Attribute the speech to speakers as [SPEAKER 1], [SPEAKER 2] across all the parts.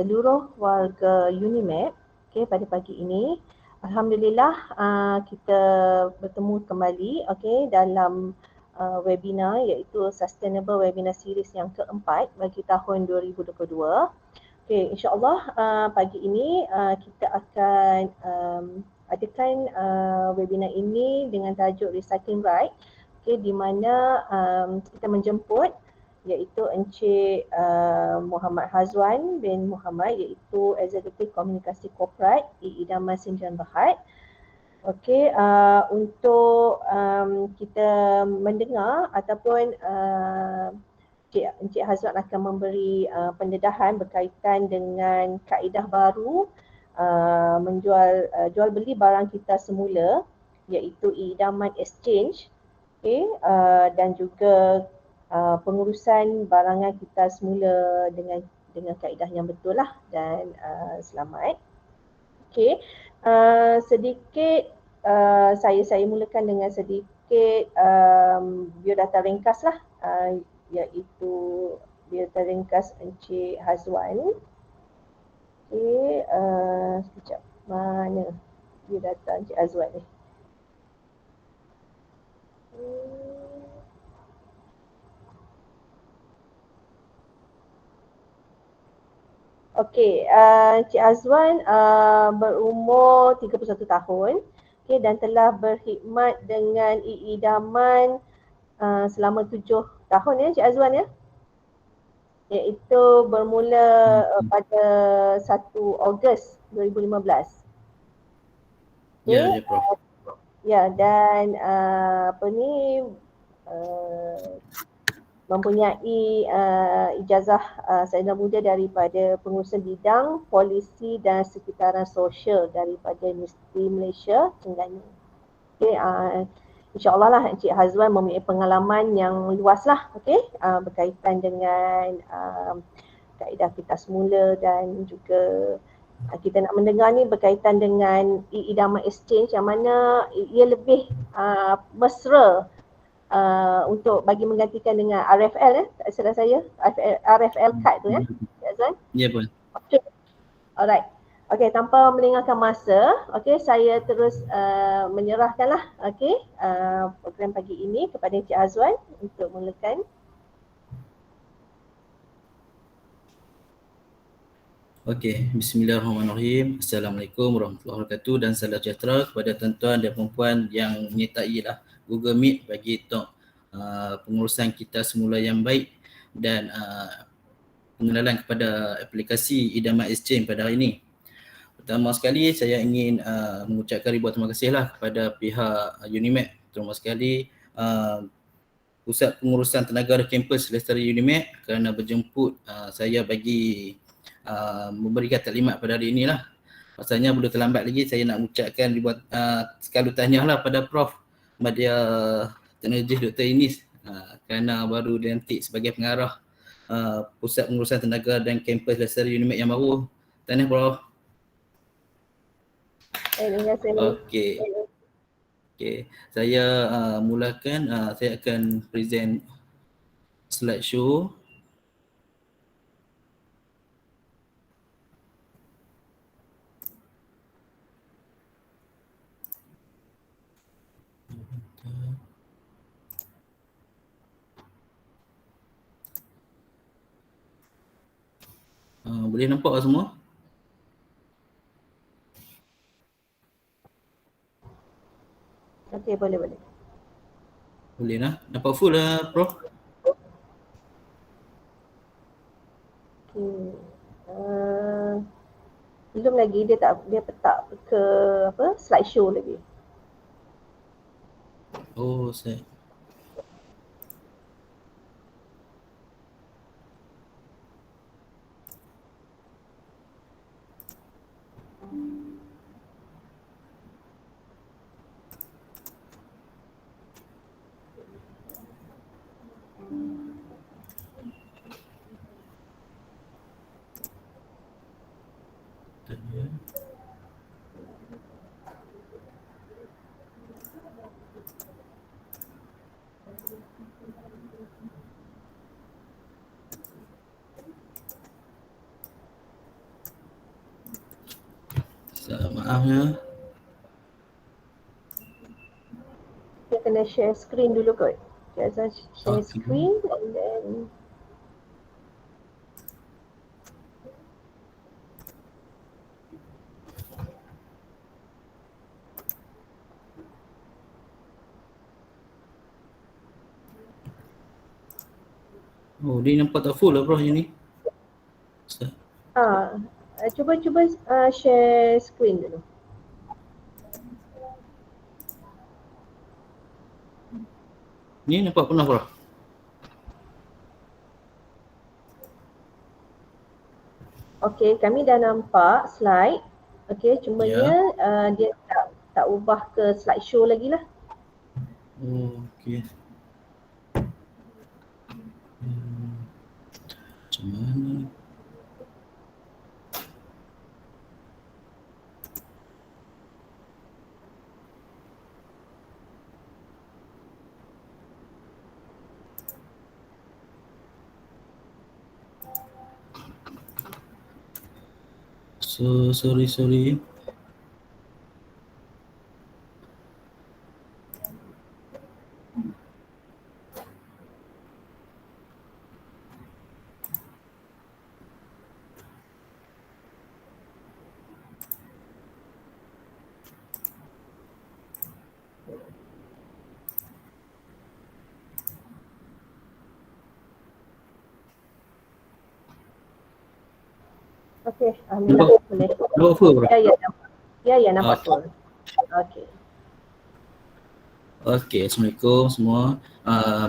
[SPEAKER 1] seluruh warga Unimed. Okay, pada pagi ini Alhamdulillah kita bertemu kembali dalam webinar iaitu Sustainable Webinar Series yang keempat bagi tahun 2022. Okay, insyaAllah pagi ini kita akan adakan webinar ini dengan tajuk Recycling Right, di mana kita menjemput iaitu Encik Muhammad Hazwan bin Muhammad, iaitu Eksekutif Komunikasi Korporat di Idaman Sdn Bhd. Untuk kita mendengar ataupun Encik Hazwan akan memberi pendedahan berkaitan dengan kaedah baru menjual jual beli barang kita semula, iaitu idaman exchange, dan juga pengurusan barangan kita semula dengan kaedah yang betul lah dan selamat. Sedikit saya mulakan dengan sedikit biodata ringkas lah, iaitu biodata ringkas Encik Hazwan. Sekejap, mana biodata Encik Hazwan ni? Encik Hazwan berumur 31 tahun, dan telah berkhidmat dengan idaman selama 7 tahun ya Encik Hazwan ya. Iaitu bermula pada 1 Ogos 2015.
[SPEAKER 2] Ya, Prof.
[SPEAKER 1] Ya, dan mempunyai ijazah sarjana muda daripada pengurusan bidang polisi dan sekitaran sosial daripada Universiti Malaysia Terengganu. InsyaAllah lah Encik Hazwan mempunyai pengalaman yang luas lah berkaitan dengan kaedah kita semula, dan juga kita nak mendengar ni berkaitan dengan idaman exchange yang mana ia lebih mesra untuk bagi menggantikan dengan RFL salah saya RFL card tu ya Azwan.
[SPEAKER 2] Ya pun.
[SPEAKER 1] Okay. Alright. Tanpa melengahkan masa, saya terus menyerahkanlah program pagi ini kepada Encik Hazwan untuk mulakan.
[SPEAKER 2] Okey, bismillahirrahmanirrahim. Assalamualaikum warahmatullahi wabarakatuh dan salam sejahtera kepada tuan-tuan dan puan-puan yang menyertai Google Meet bagi pengurusan kita semula yang baik dan pengenalan kepada aplikasi Idaman Exchange pada hari ini. Pertama sekali saya ingin mengucapkan ribuan terima kasihlah kepada pihak Unimed, terutama sekali Pusat Pengurusan Tenaga Kampus Lestari Unimed kerana berjemput saya bagi memberikan taklimat pada hari inilah. Pasalnya boleh terlambat lagi, saya nak mengucapkan sekali tahniah lah pada Prof Madya Teknologi Dr. Inis kerana baru dilantik sebagai pengarah Pusat Pengurusan Tenaga dan Kampus Lestari Unimed yang baru. Tahniah Prof.
[SPEAKER 1] Terima kasih.
[SPEAKER 2] Okey, saya mulakan, saya akan present slideshow. Boleh nampak tak semua?
[SPEAKER 1] Okey, boleh.
[SPEAKER 2] Boleh lah. Nampak full lah, Prof?
[SPEAKER 1] Belum lagi, dia tak ke slideshow lagi.
[SPEAKER 2] Oh, saya. Maaf ya.
[SPEAKER 1] Kita kena share screen dulu kot. Okay, Azhar share
[SPEAKER 2] Okey.
[SPEAKER 1] screen and then
[SPEAKER 2] Oh, dia nampak tak full lah bro yang ni.
[SPEAKER 1] cuba share screen dulu.
[SPEAKER 2] Ni nampak penuh bro.
[SPEAKER 1] Okey, kami dah nampak slide. Okey, cumanya dia tak ubah ke slideshow lagi lah.
[SPEAKER 2] Oh, okey. Macam mana? So, sorry.
[SPEAKER 1] Okey, alhamdulillah boleh.
[SPEAKER 2] Nampak full bro?
[SPEAKER 1] Ya, nampak. Ya, nampak
[SPEAKER 2] Okey.
[SPEAKER 1] full. Okey.
[SPEAKER 2] Okey, Assalamualaikum semua.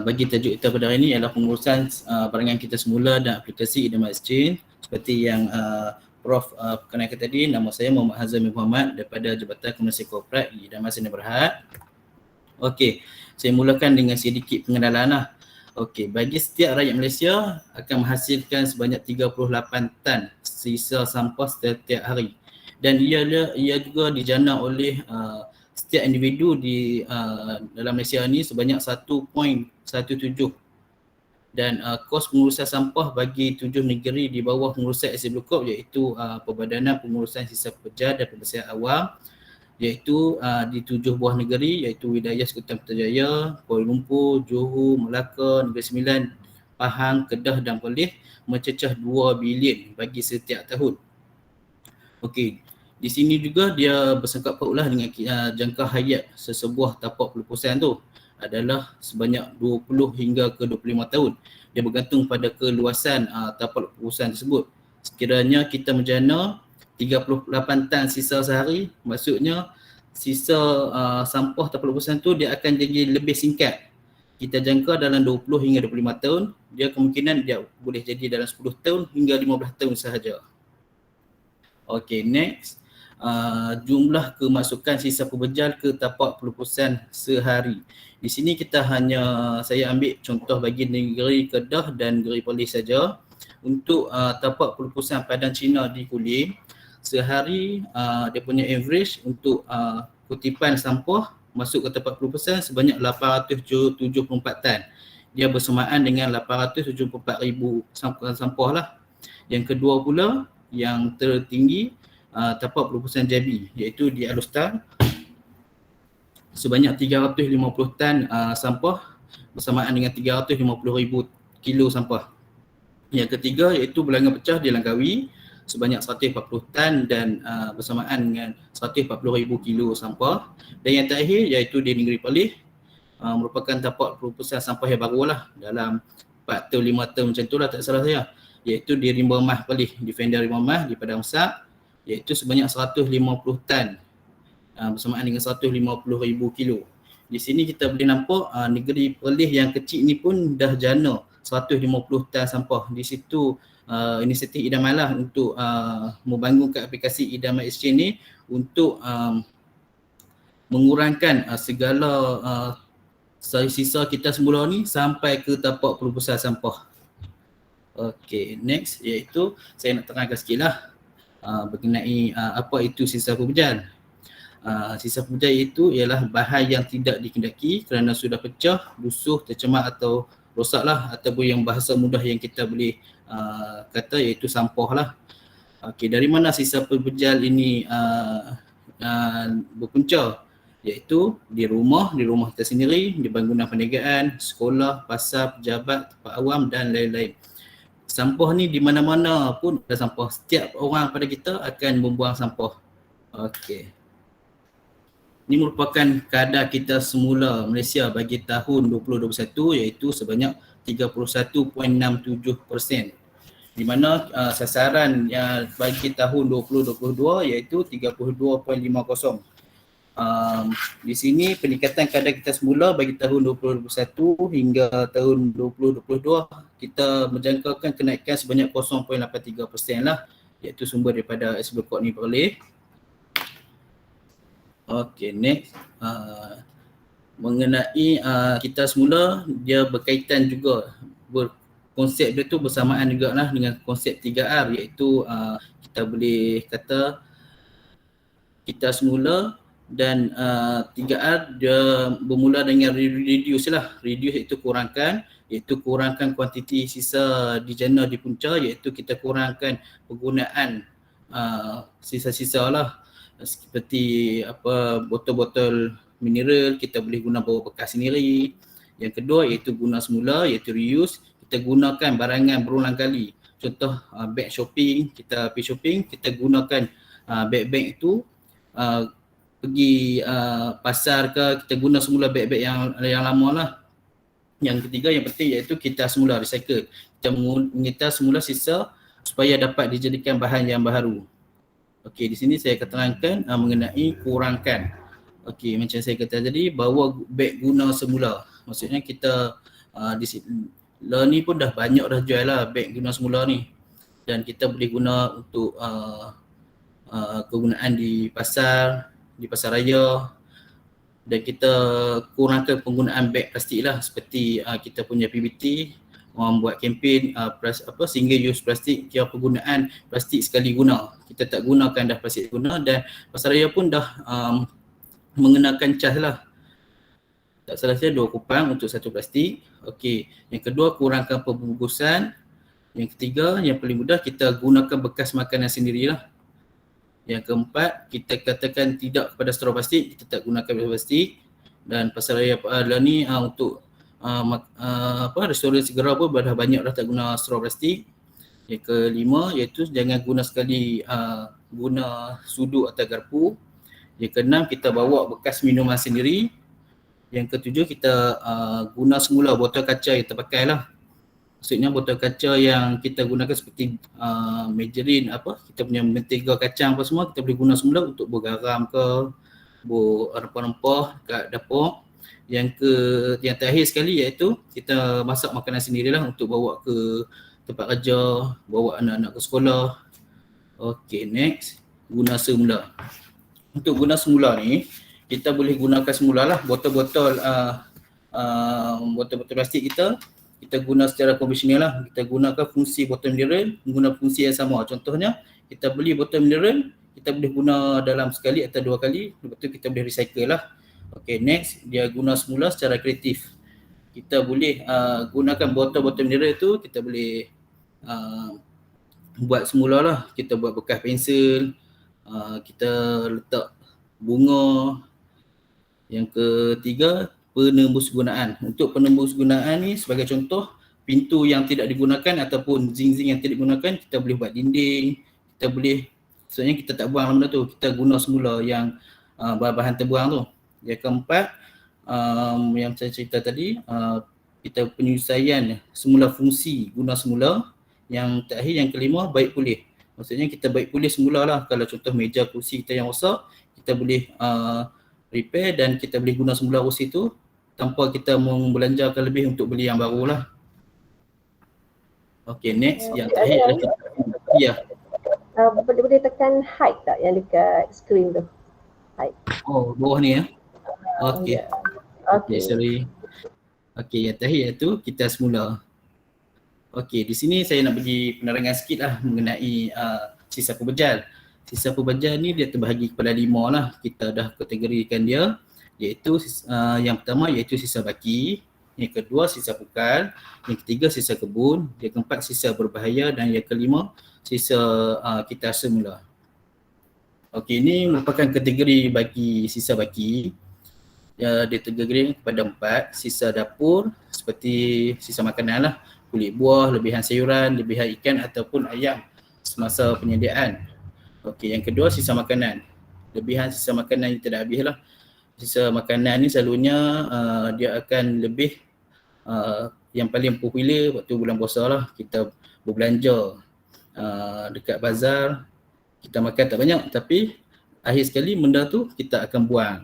[SPEAKER 2] Bagi tajuk kita pada hari ini adalah pengurusan barangan kita semula dan aplikasi Idama Exchange. Seperti yang Prof perkenalkan tadi, nama saya Muhammad Hazami Muhammad daripada Jabatan Komersial Korporat Idama Sdn Berhad. Okey, saya mulakan dengan sedikit pengenalan lah. Okey, bagi setiap rakyat Malaysia akan menghasilkan sebanyak 38 tan sisa sampah setiap hari. Dan ia juga dijana oleh setiap individu di dalam Malaysia ni sebanyak 1.17. Dan kos pengurusan sampah bagi 7 negeri di bawah pengurusan SC Blue Corp iaitu Perbadanan Pengurusan Sisa Pekerja dan Pembersihan Awam, iaitu di 7 buah negeri iaitu Wilayah Sekutu Putrajaya, Kuala Lumpur, Johor, Melaka, Negeri Sembilan, Pahang, Kedah dan Perlis mencecah 2 bilion bagi setiap tahun. Okey, di sini juga dia bersangkut paulah dengan jangka hayat sesebuah tapak pelupusan tu adalah sebanyak 20 hingga ke 25 tahun. Dia bergantung pada keluasan tapak pelupusan tersebut. Sekiranya kita menjana 38 tan sisa sehari, maksudnya sisa sampah tapak pelupusan tu dia akan jadi lebih singkat. Kita jangka dalam 20 hingga 25 tahun, dia kemungkinan dia boleh jadi dalam 10 tahun hingga 15 tahun sahaja. Okey, next. Jumlah kemasukan sisa pembejal ke tapak pelupusan sehari. Di sini saya ambil contoh bagi negeri Kedah dan negeri Perlis saja. Untuk tapak pelupusan padan Cina di Kulim, sehari dia punya average untuk kutipan sampah masuk ke tapak pelupusan sebanyak 874 tan. Dia bersamaan dengan 874,000 sampah lah. Yang kedua pula, yang tertinggi tapak pelupusan Jabi iaitu di Alustar sebanyak 350 tan sampah bersamaan dengan 350,000 kilo sampah. Yang ketiga iaitu Belanga Pecah di Langkawi sebanyak 140 tan dan bersamaan dengan 140,000 kilo sampah. Dan yang terakhir iaitu di Negeri Perlis merupakan tapak pelupusan sampah yang baru lah dalam 4 atau 5 tahun macam tu lah tak salah saya, iaitu di Rimba Mah Perlis, di Fender Rimba Mah di Padang Sak, iaitu sebanyak 150 tan bersamaan dengan 150,000 kilo. Di sini kita boleh nampak negeri Perlis yang kecil ni pun dah jana 150 tan sampah. Di situ inisiatif Idaman lah untuk membangunkan aplikasi Idaman Exchange ni untuk mengurangkan segala sisa kita semula ni sampai ke tapak pelupusan sampah. Okey, next iaitu saya nak terangkan sikit lah mengenai apa itu sisa pembejal. Sisa pembejal itu ialah bahan yang tidak dikendaki kerana sudah pecah, lusuh, tercemar atau rosak lah, ataupun yang bahasa mudah yang kita boleh kata iaitu sampah lah. Okey, dari mana sisa pembejal ini berpunca, iaitu di rumah kita sendiri, di bangunan perniagaan, sekolah, pasar, pejabat, tempat awam dan lain-lain. Sampah ni di mana-mana pun ada sampah. Setiap orang pada kita akan membuang sampah. Okey. Ini merupakan kadar kita semula Malaysia bagi tahun 2021 iaitu sebanyak 31.67%. Di mana sasaran yang bagi tahun 2022 iaitu 32.50. Di sini peningkatan kadar kita semula bagi tahun 2021 hingga tahun 2022 kita menjangkakan kenaikan sebanyak 0.83% lah, iaitu sumber daripada SB Kod ni boleh. Okey, next. Mengenai kita semula, dia berkaitan juga, konsep dia tu bersamaan juga lah dengan konsep 3R, iaitu kita boleh kata kita semula dan 3R dia bermula dengan reduce lah. Reduce iaitu kurangkan, kuantiti sisa di jana di punca, iaitu kita kurangkan penggunaan sisa-sisa lah, seperti botol-botol mineral kita boleh guna bawa bekas sendiri. Yang kedua iaitu guna semula, iaitu reuse, kita gunakan barangan berulang kali. Contoh beg shopping, kita pergi shopping, kita gunakan beg-beg itu pergi pasar ke, kita guna semula beg-beg yang lama lah. Yang ketiga yang penting iaitu kita semula recycle, kita semula sisa supaya dapat dijadikan bahan yang baru. Okey, di sini saya akan terangkan mengenai kurangkan. Okey, macam saya kata tadi, bawa beg guna semula. Maksudnya kita ni pun dah banyak dah jual lah beg guna semula ni. Dan kita boleh guna untuk kegunaan di pasar raya. Dan kita kurangkan penggunaan beg plastik lah, seperti kita punya PBT orang buat kempen single use plastik, kira penggunaan plastik sekali guna. Kita tak gunakan dah plastik guna, dan pasaraya pun dah mengenakan cas lah. Tak salah saya 2 kupang untuk 1 plastik. Okey, yang kedua kurangkan pembungkusan. Yang ketiga, yang paling mudah, kita gunakan bekas makanan sendirilah. Yang keempat, kita katakan tidak kepada straw plastik, kita tak gunakan plastik. Dan pasaraya ni untuk restoran segera pun dah banyak dah tak guna straw plastik. Yang kelima iaitu jangan guna sekali guna sudut atau garpu. Yang keenam, kita bawa bekas minuman sendiri. Yang ketujuh, kita guna semula botol kaca yang terpakai lah. Maksudnya botol kaca yang kita gunakan seperti margarine, kita punya mentega kacang apa semua, kita boleh guna semula untuk bergaram ke, rempah-rempah kat dapur. Yang terakhir sekali iaitu kita masak makanan sendirilah untuk bawa ke tempat kerja, bawa anak-anak ke sekolah. Okey, next, guna semula. Untuk guna semula ni, kita boleh gunakan semulalah botol-botol plastik kita guna secara konvensional lah. Kita gunakan fungsi botol mineral, guna fungsi yang sama. Contohnya, kita beli botol mineral, kita boleh guna dalam sekali atau 2 kali, lepas tu kita boleh recycle lah. Okay, next, dia guna semula secara kreatif. Kita boleh gunakan botol-botol mineral tu, kita boleh buat semula lah. Kita buat bekas pensel, kita letak bunga. Yang ketiga, penembus gunaan. Untuk penembus gunaan ni, sebagai contoh, pintu yang tidak digunakan ataupun zinc-zinc yang tidak digunakan, kita boleh buat dinding. Kita boleh, maksudnya kita tak buang benda tu, kita guna semula yang bahan terbuang tu. Yang keempat, yang saya cerita tadi, kita penyelesaian semula fungsi guna semula. Yang terakhir, yang kelima, baik pulih. Maksudnya kita baik pulih semula lah. Kalau contoh meja kursi kita yang rosak, kita boleh repair dan kita boleh guna semula kursi tu tanpa kita membelanjakan lebih untuk beli yang baru lah. Okay, next. Yang terakhir adalah kita,
[SPEAKER 1] boleh tekan height tak yang dekat screen tu? Height.
[SPEAKER 2] Oh, bawah ni ya? Okay. Okay, sorry. Okay, yang terakhir iaitu kita semula. Okay, di sini saya nak bagi penerangan sikit lah mengenai sisa pembejal. Sisa pembejal ni dia terbahagi kepada 5 lah. Kita dah kategorikan dia, iaitu yang pertama iaitu sisa baki, yang kedua sisa pukal, yang ketiga sisa kebun, yang keempat sisa berbahaya dan yang kelima sisa kita semula. Okey, ini merupakan kategori bagi sisa baki. Dia tergegring kepada 4, sisa dapur seperti sisa makanan lah, kulit buah, lebihan sayuran, lebihan ikan ataupun ayam semasa penyediaan. Okey, yang kedua sisa makanan. Lebihan sisa makanan yang tidak habis lah. Sisa makanan ni selalunya dia akan lebih yang paling popular waktu bulan puasa lah. Kita berbelanja dekat bazar, kita makan tak banyak tapi akhir sekali benda tu kita akan buang.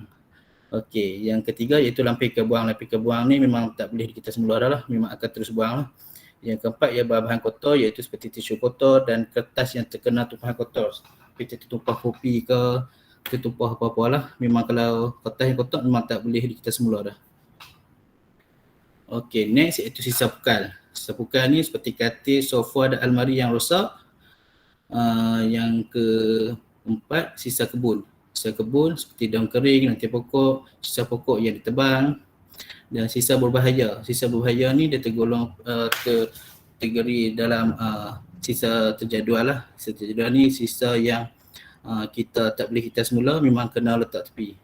[SPEAKER 2] Okey, yang ketiga iaitu lampir ke buang. Lampir ke buang ni memang tak boleh kita semula dah lah, memang akan terus buang lah. Yang keempat ia bahan kotor iaitu seperti tisu kotor dan kertas yang terkena tumpahan kotor. Seperti tumpah kopi ke tumpah apa-apa lah. Memang kalau kertas yang kotor memang tak boleh kita semula dah. Okey, next iaitu sisa pukal. Sisa pukal ni seperti katil, sofa dan almari yang rosak. Yang keempat, sisa kebun. Sisa kebun seperti daun kering, ranting pokok, sisa pokok yang ditebang dan sisa berbahaya. Sisa berbahaya ni dia tergolong kategori dalam sisa terjadual lah. Sisa terjadual ni sisa yang kita tak boleh kita semula, memang kena letak tepi.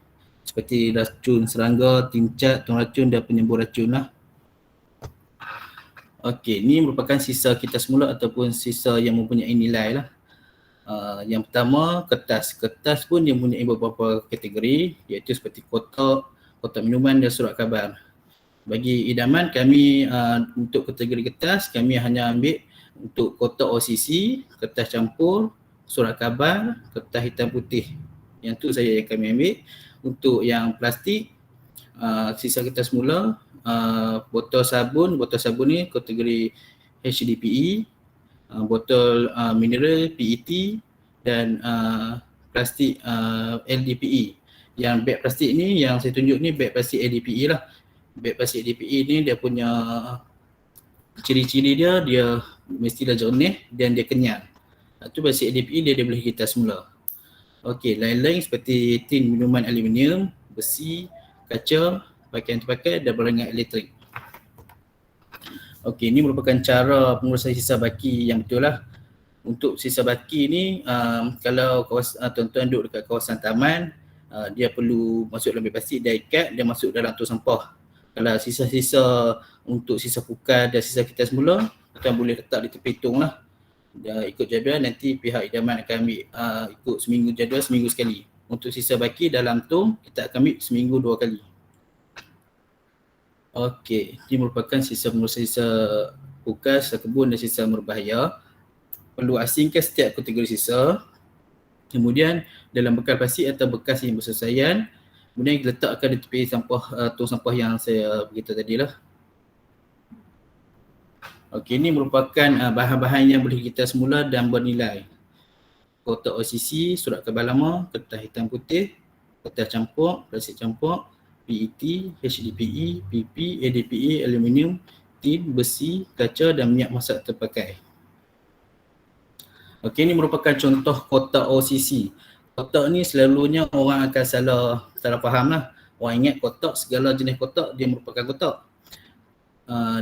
[SPEAKER 2] Seperti racun serangga, tincat, tuang racun dan penyembur racun lah. Okey, ni merupakan sisa kita semula ataupun sisa yang mempunyai nilai lah. Yang pertama, kertas. Kertas pun dia mempunyai beberapa kategori iaitu seperti kotak, kotak minuman dan surat khabar. Bagi idaman kami untuk kategori kertas, kami hanya ambil untuk kotak OCC, kertas campur, surat khabar, kertas hitam putih. Yang tu saya yang kami ambil. Untuk yang plastik, sisa kertas semula, botol sabun ni kategori HDPE, botol mineral PET dan plastik LDPE. Yang beg plastik ni yang saya tunjuk ni beg plastik LDPE lah. Beg plastik LDPE ni dia punya ciri-ciri dia mestilah jernih dan dia kenyal. Tu plastik LDPE dia boleh kita semula. Okey, lain-lain seperti tin minuman aluminium, besi, kaca, pakaian terpakai dan barangan elektrik. Okey, ini merupakan cara pengurusan sisa baki yang betul lah. Untuk sisa baki ni, kalau tuan-tuan duduk dekat kawasan taman, dia perlu masuk dalam beg plastik, dia ikat, dia masuk dalam tong sampah. Kalau sisa-sisa untuk sisa pukal dan sisa kita semula, tuan boleh letak di tepi tong lah. Dia ikut jadual, nanti pihak idaman akan ambil ikut seminggu jadual, seminggu sekali. Untuk sisa baki dalam tong, kita akan ambil seminggu 2 kali. Okey, ini merupakan sisa pukal, sisa kebun dan sisa berbahaya. Perlu asingkan setiap kategori sisa. Kemudian dalam bekal plastik atau bekas yang bersesuaian. Kemudian diletakkan di tepi sampah, tong sampah yang saya beritahu tadi lah. Okey, ini merupakan bahan-bahan yang boleh kita semula dan bernilai. Kotak OCC, surat khabar lama, kertas hitam putih, kertas campur, plastik campur, PET, HDPE, PP, ADPE, aluminium, tin, besi, kaca dan minyak masak terpakai. Okey, ini merupakan contoh kotak OCC. Kotak ni selalunya orang akan salah faham lah. Orang ingat kotak, segala jenis kotak dia merupakan kotak.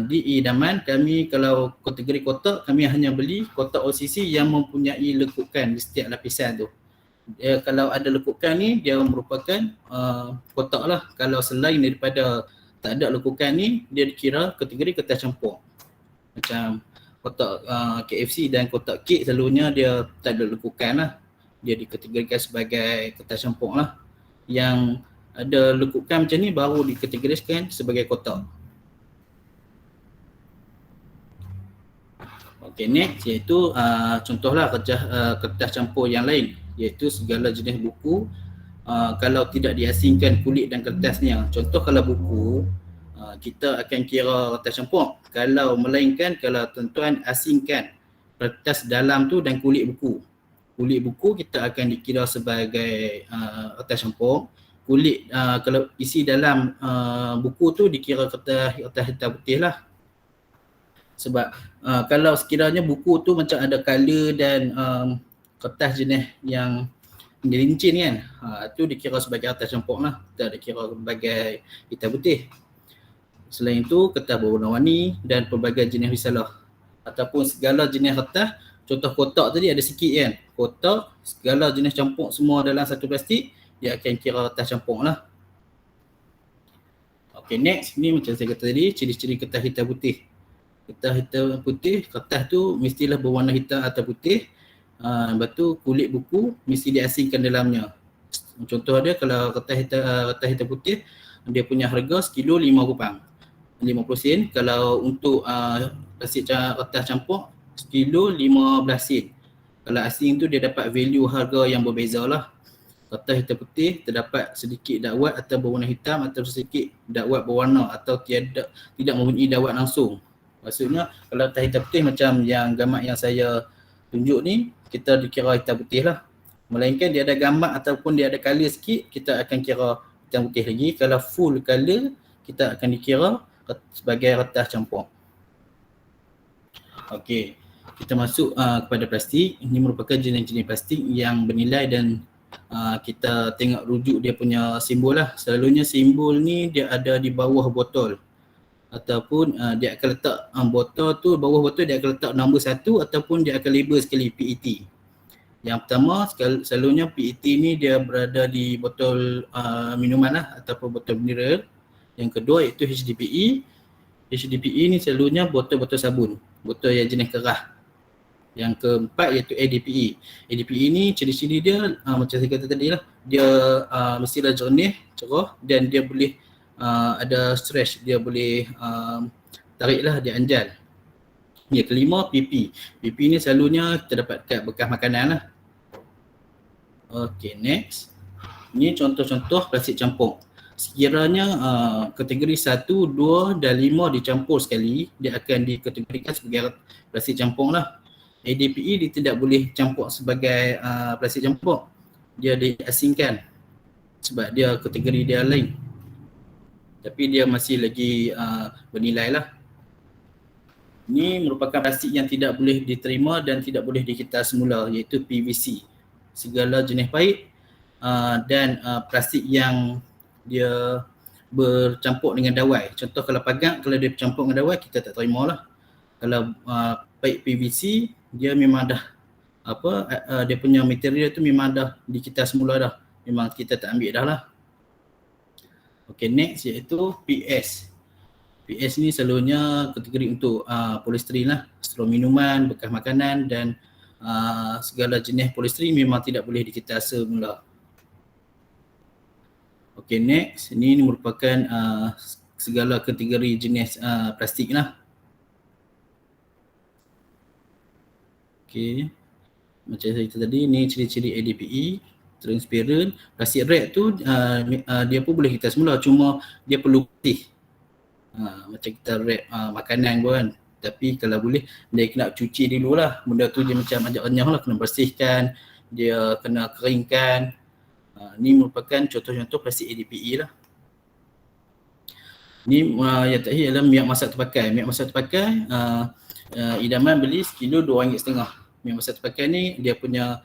[SPEAKER 2] Di idaman kami kalau kategori kotak, kami hanya beli kotak OCC yang mempunyai lekukan di setiap lapisan tu. Kalau ada lekukan ni dia merupakan kotak lah. Kalau selain daripada tak ada lekukan ni, dia dikira kategori kertas campur. Macam kotak KFC dan kotak kek selalunya dia tak ada lekukan lah. Dia dikategorikan sebagai kertas campur lah. Yang ada lekukan macam ni baru dikategorikan sebagai kotak. Okey, next iaitu contohlah kertas campur yang lain, iaitu segala jenis buku kalau tidak diasingkan kulit dan kertasnya. Contoh kalau buku, kita akan kira kertas campur. Kalau melainkan kalau tuan-tuan asingkan kertas dalam tu dan kulit buku. Kulit buku kita akan dikira sebagai kertas campur. Kulit kalau isi dalam buku tu dikira kertas hitam putih lah. Sebab kalau sekiranya buku tu macam ada color dan kertas jenis yang gelincin kan, tu dikira sebagai kertas campur lah. Tak dikira sebagai hitam putih. Selain itu, kertas berwarna-warni dan pelbagai jenis risalah ataupun segala jenis kertas contoh kotak tadi ada sikit kan. Kotak, segala jenis campur semua dalam satu plastik, dia akan kira kertas campur lah. Okay, next. Ni macam saya kata tadi, ciri-ciri kertas hitam putih. Kertas hitam putih, kertas tu mestilah berwarna hitam atau putih. Lepas tu kulit buku mesti diasingkan dalamnya. Contoh dia kalau kertas hitam putih, dia punya harga sekilo 5 rupang. 50 sen. Kalau untuk plastik kertas campur, sekilo 15 sen. Kalau asing tu dia dapat value harga yang berbeza lah. Kertas hitam putih terdapat sedikit dakwat atau berwarna hitam atau sedikit dakwat berwarna atau tidak mempunyai dakwat langsung. Maksudnya kalau kertas hitam putih macam yang gambar yang saya tunjuk ni, kita dikira hitam putih lah. Melainkan dia ada gambar ataupun dia ada color sikit, kita akan kira hitam putih lagi. Kalau full color, kita akan dikira sebagai kertas campur. Okey, kita masuk kepada plastik. Ini merupakan jenis-jenis plastik yang bernilai dan kita tengok rujuk dia punya simbol lah. Selalunya simbol ni dia ada di bawah botol. Ataupun dia akan letak botol tu, bawah botol dia akan letak nombor 1 ataupun dia akan label sekali PET. Yang pertama, selalunya PET ni dia berada di botol minuman lah ataupun botol mineral. Yang kedua iaitu HDPE. HDPE ni selalunya botol-botol sabun, botol yang jenis kerah. Yang keempat iaitu ADPE. ADPE ni ciri-ciri dia macam saya kata tadi lah, dia mestilah jernih, cerah dan dia boleh ada stretch, dia boleh tariklah, dia anjal. Yang kelima PP. PP ni selalunya terdapat kat bekas makanan lah. Okay, next. Ni contoh-contoh plastik campur. Sekiranya kategori 1, 2 dan 5 dicampur sekali, dia akan dikategorikan sebagai plastik campur lah. ADPE dia tidak boleh campur sebagai plastik campur. Dia diasingkan sebab dia kategori dia lain. Tapi dia masih lagi bernilai lah. Ini merupakan plastik yang tidak boleh diterima dan tidak boleh dikita semula, iaitu PVC. Segala jenis paip dan plastik yang dia bercampur dengan dawai. Contoh kalau pagat, kalau dia bercampur dengan dawai, kita tak terima lah. Kalau paip PVC, dia memang dah dia punya material tu memang dah dikita semula dah. Memang kita tak ambil dah lah. Okay, next iaitu PS. PS ni selalunya kategori untuk polystyrene lah. Straw minuman, bekas makanan dan segala jenis polystyrene memang tidak boleh dikita semula. Okay, next. Ini merupakan segala kategori jenis plastik lah. Okay. Macam saya kata tadi, ni ciri-ciri ADPE, transparent. Plastik wrap tu dia pun boleh kita semula, cuma dia perlu putih. Macam kita wrap makanan pun kan. Tapi kalau boleh, dia kena cuci dulu lah. Benda tu dia macam ajak renyah lah, kena bersihkan, dia kena keringkan. Ni merupakan contoh-contoh plastik ADPE lah. Ni yang terakhir adalah minyak masak terpakai. Minyak masak terpakai, idaman beli sekilo RM2.5. Minyak masak terpakai ni dia punya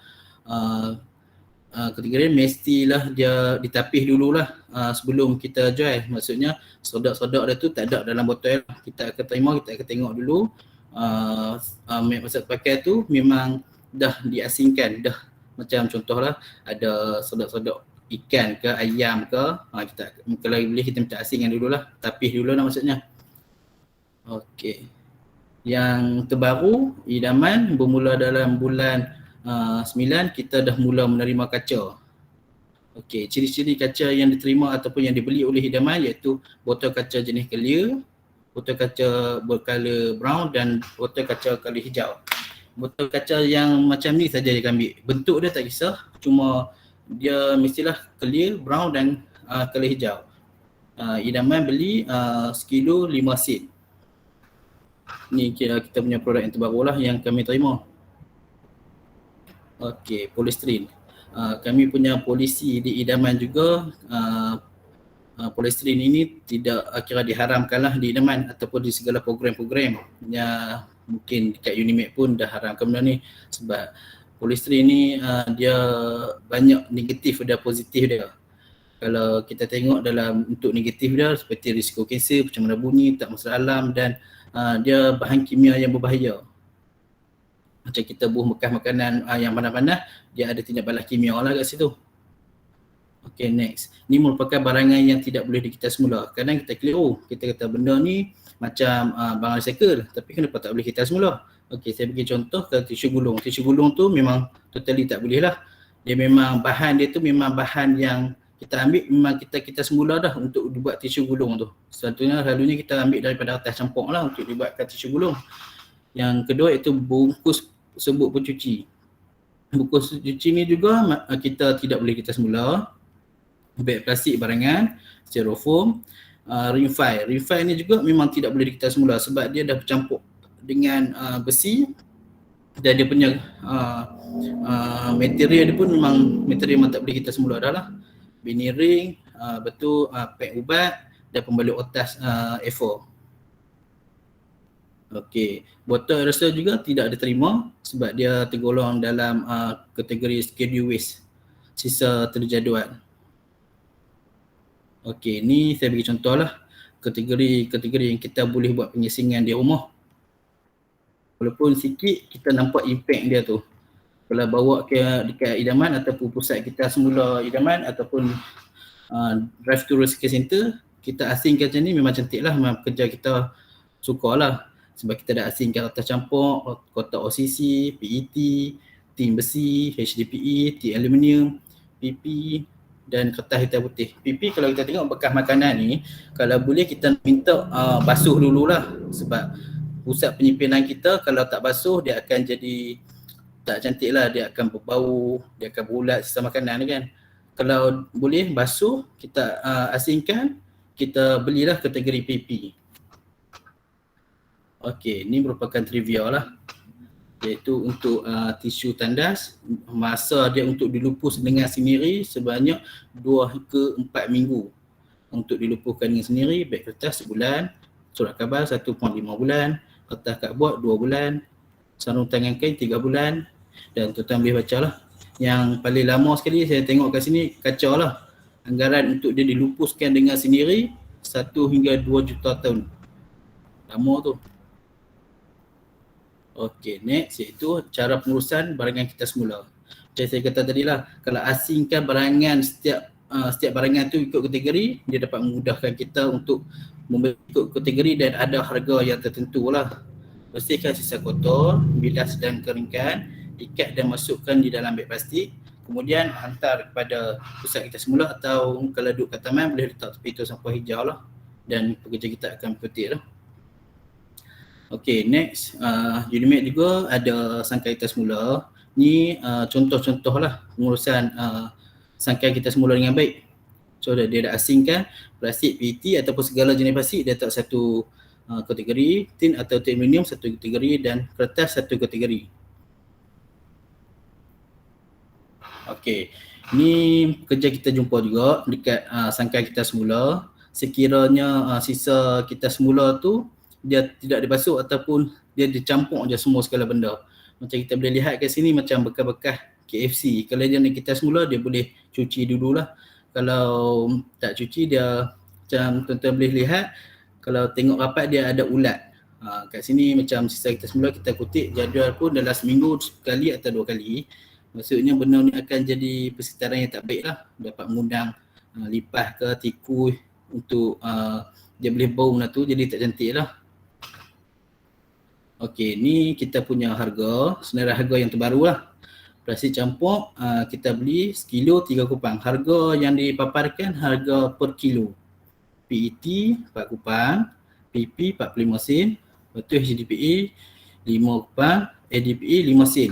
[SPEAKER 2] kategori mestilah dia ditapis dululah sebelum kita jual. Maksudnya sodak-sodak dia tu tak ada dalam botol. Kita akan terima, kita akan tengok dulu minyak masak terpakai tu memang dah diasingkan, dah macam contohlah ada sodak-sodak ikan ke ayam ke, kita kalau boleh kita minta asingkan dululah, tapis dulu lah maksudnya. Okey. Yang terbaru, idaman bermula dalam bulan 9 kita dah mula menerima kaca. Okey, ciri-ciri kaca yang diterima ataupun yang dibeli oleh idaman iaitu botol kaca jenis clear, botol kaca bercolor brown dan botol kaca color hijau. Botol kaca yang macam ni saja dia ambil. Bentuk dia tak kisah, cuma dia mestilah clear, brown dan color hijau. Idaman beli sekilo 5 sen. Ni kira kita punya produk yang terbaru lah yang kami terima. Okey, polystyrene. Kami punya polisi di idaman juga, polystyrene ini tidak kira diharamkan lah di idaman ataupun di segala program-program. Ya, mungkin dekat Unimed pun dah haramkan benda ni sebab polystyrene ni dia banyak negatif dan positif dia. Kalau kita tengok dalam untuk negatif dia seperti risiko kanser, pencemaran bunyi, tak masuk alam dan dia bahan kimia yang berbahaya. Macam kita buh bekas makanan yang panas-panas, dia ada tindak balas kimia lah kat situ. Okay, next. Ni merupakan barangan yang tidak boleh dikita semula. Kadang kita keliru, kita kata benda ni macam barang recycle, tapi kenapa tak boleh kita semula? Okay, saya bagi contoh ke tisu gulung. Tisu gulung tu memang totally tak boleh lah. Dia memang bahan dia tu memang bahan yang kita ambil memang kita semula dah untuk dibuat tisu gulung tu. Selalunya kita ambil daripada atas campur lah untuk dibuatkan tisu gulung. Yang kedua itu bungkus sebut pencuci. Bungkus pencuci ni juga kita tidak boleh kita semula. Beg plastik barangan, styrofoam, rimfai. Rimfai ni juga memang tidak boleh kita semula sebab dia dah bercampur dengan besi dan dia punya material dia pun memang material yang tak boleh kita semula dah lah. Bini ring, betul pek ubat dan pembalut otas A4. Okey, botol aerosol juga tidak diterima sebab dia tergolong dalam kategori schedule waste, sisa terjadual. Okey, ni saya bagi contoh lah kategori yang kita boleh buat penyasingan di rumah. Walaupun sikit kita nampak impact dia tu. Kalau bawa ke dekat idaman ataupun pusat kita semula idaman ataupun drive thru recycle center, kita asingkan macam ni memang cantik lah, memang kerja kita suka lah. Sebab kita dah asingkan kertas campur, kotak OCC, PET, tin besi, HDPE, tin aluminium, PP dan kertas hitam putih. PP kalau kita tengok bekas makanan ni, kalau boleh kita minta basuh dululah sebab pusat penyimpanan kita kalau tak basuh dia akan jadi tak cantik lah, dia akan berbau, dia akan berulat sisa makanan kan. Kalau boleh basuh, kita asingkan, kita belilah kategori PP. Okey, ni merupakan trivia lah. Iaitu untuk tisu tandas, masa dia untuk dilupus dengan sendiri sebanyak 2 ke 4 minggu. Untuk dilupuhkan dengan sendiri, beg kertas sebulan, surat khabar 1.5 bulan, kertas cardboard 2 bulan, sarung tangan kain 3 bulan dan tuan-tuan boleh baca lah. Yang paling lama sekali saya tengok kat sini kacau lah. Anggaran untuk dia dilupuskan dengan sendiri 1 hingga 2 juta tahun. Lama tu. Okey, next iaitu cara pengurusan barangan kita semula. Macam saya kata tadi lah, kalau asingkan barangan setiap barangan tu ikut kategori, dia dapat memudahkan kita untuk ikut kategori dan ada harga yang tertentu lah. Bersihkan sisa kotor, bilas dan keringkan, ikat dan masukkan di dalam beg plastik, kemudian hantar kepada pusat kita semula atau kalau duduk kat taman boleh letak tepi tu sampah hijau lah dan pekerja kita akan berkutik lah. Okay, next, Unimate juga ada sangkai kita semula. Ni contoh-contoh lah pengurusan sangkai kita semula dengan baik. So dia dah asingkan plastik PET ataupun segala jenis plastik dia letak satu kategori, tin atau tin aluminium satu kategori dan kertas satu kategori. Okay, ni kerja kita jumpa juga dekat sangkai kita semula. Sekiranya sisa kita semula tu dia tidak dibasuh ataupun dia dicampur je semua segala benda. Macam kita boleh lihat kat sini macam bekas-bekas KFC. Kalau dia nak kita semula dia boleh cuci dululah. Kalau tak cuci dia macam tuan-tuan boleh lihat kalau tengok rapat dia ada ulat. Kat sini macam sisa kita semula kita kutip jadual pun dalam seminggu sekali atau 2 kali. Maksudnya benda ni akan jadi persekitaran yang tak baik lah. Dapat mengundang lipas ke tikus untuk dia boleh bau benda tu jadi tak cantik lah. Okey, ni kita punya harga, senarai harga yang terbaru lah. Plastik campur kita beli sekilo 3 kupang. Harga yang dipaparkan harga per kilo. PET 4 kupang, PP 45 sen, lepas tu HDPE 5 kupang, ADPE 5 sen.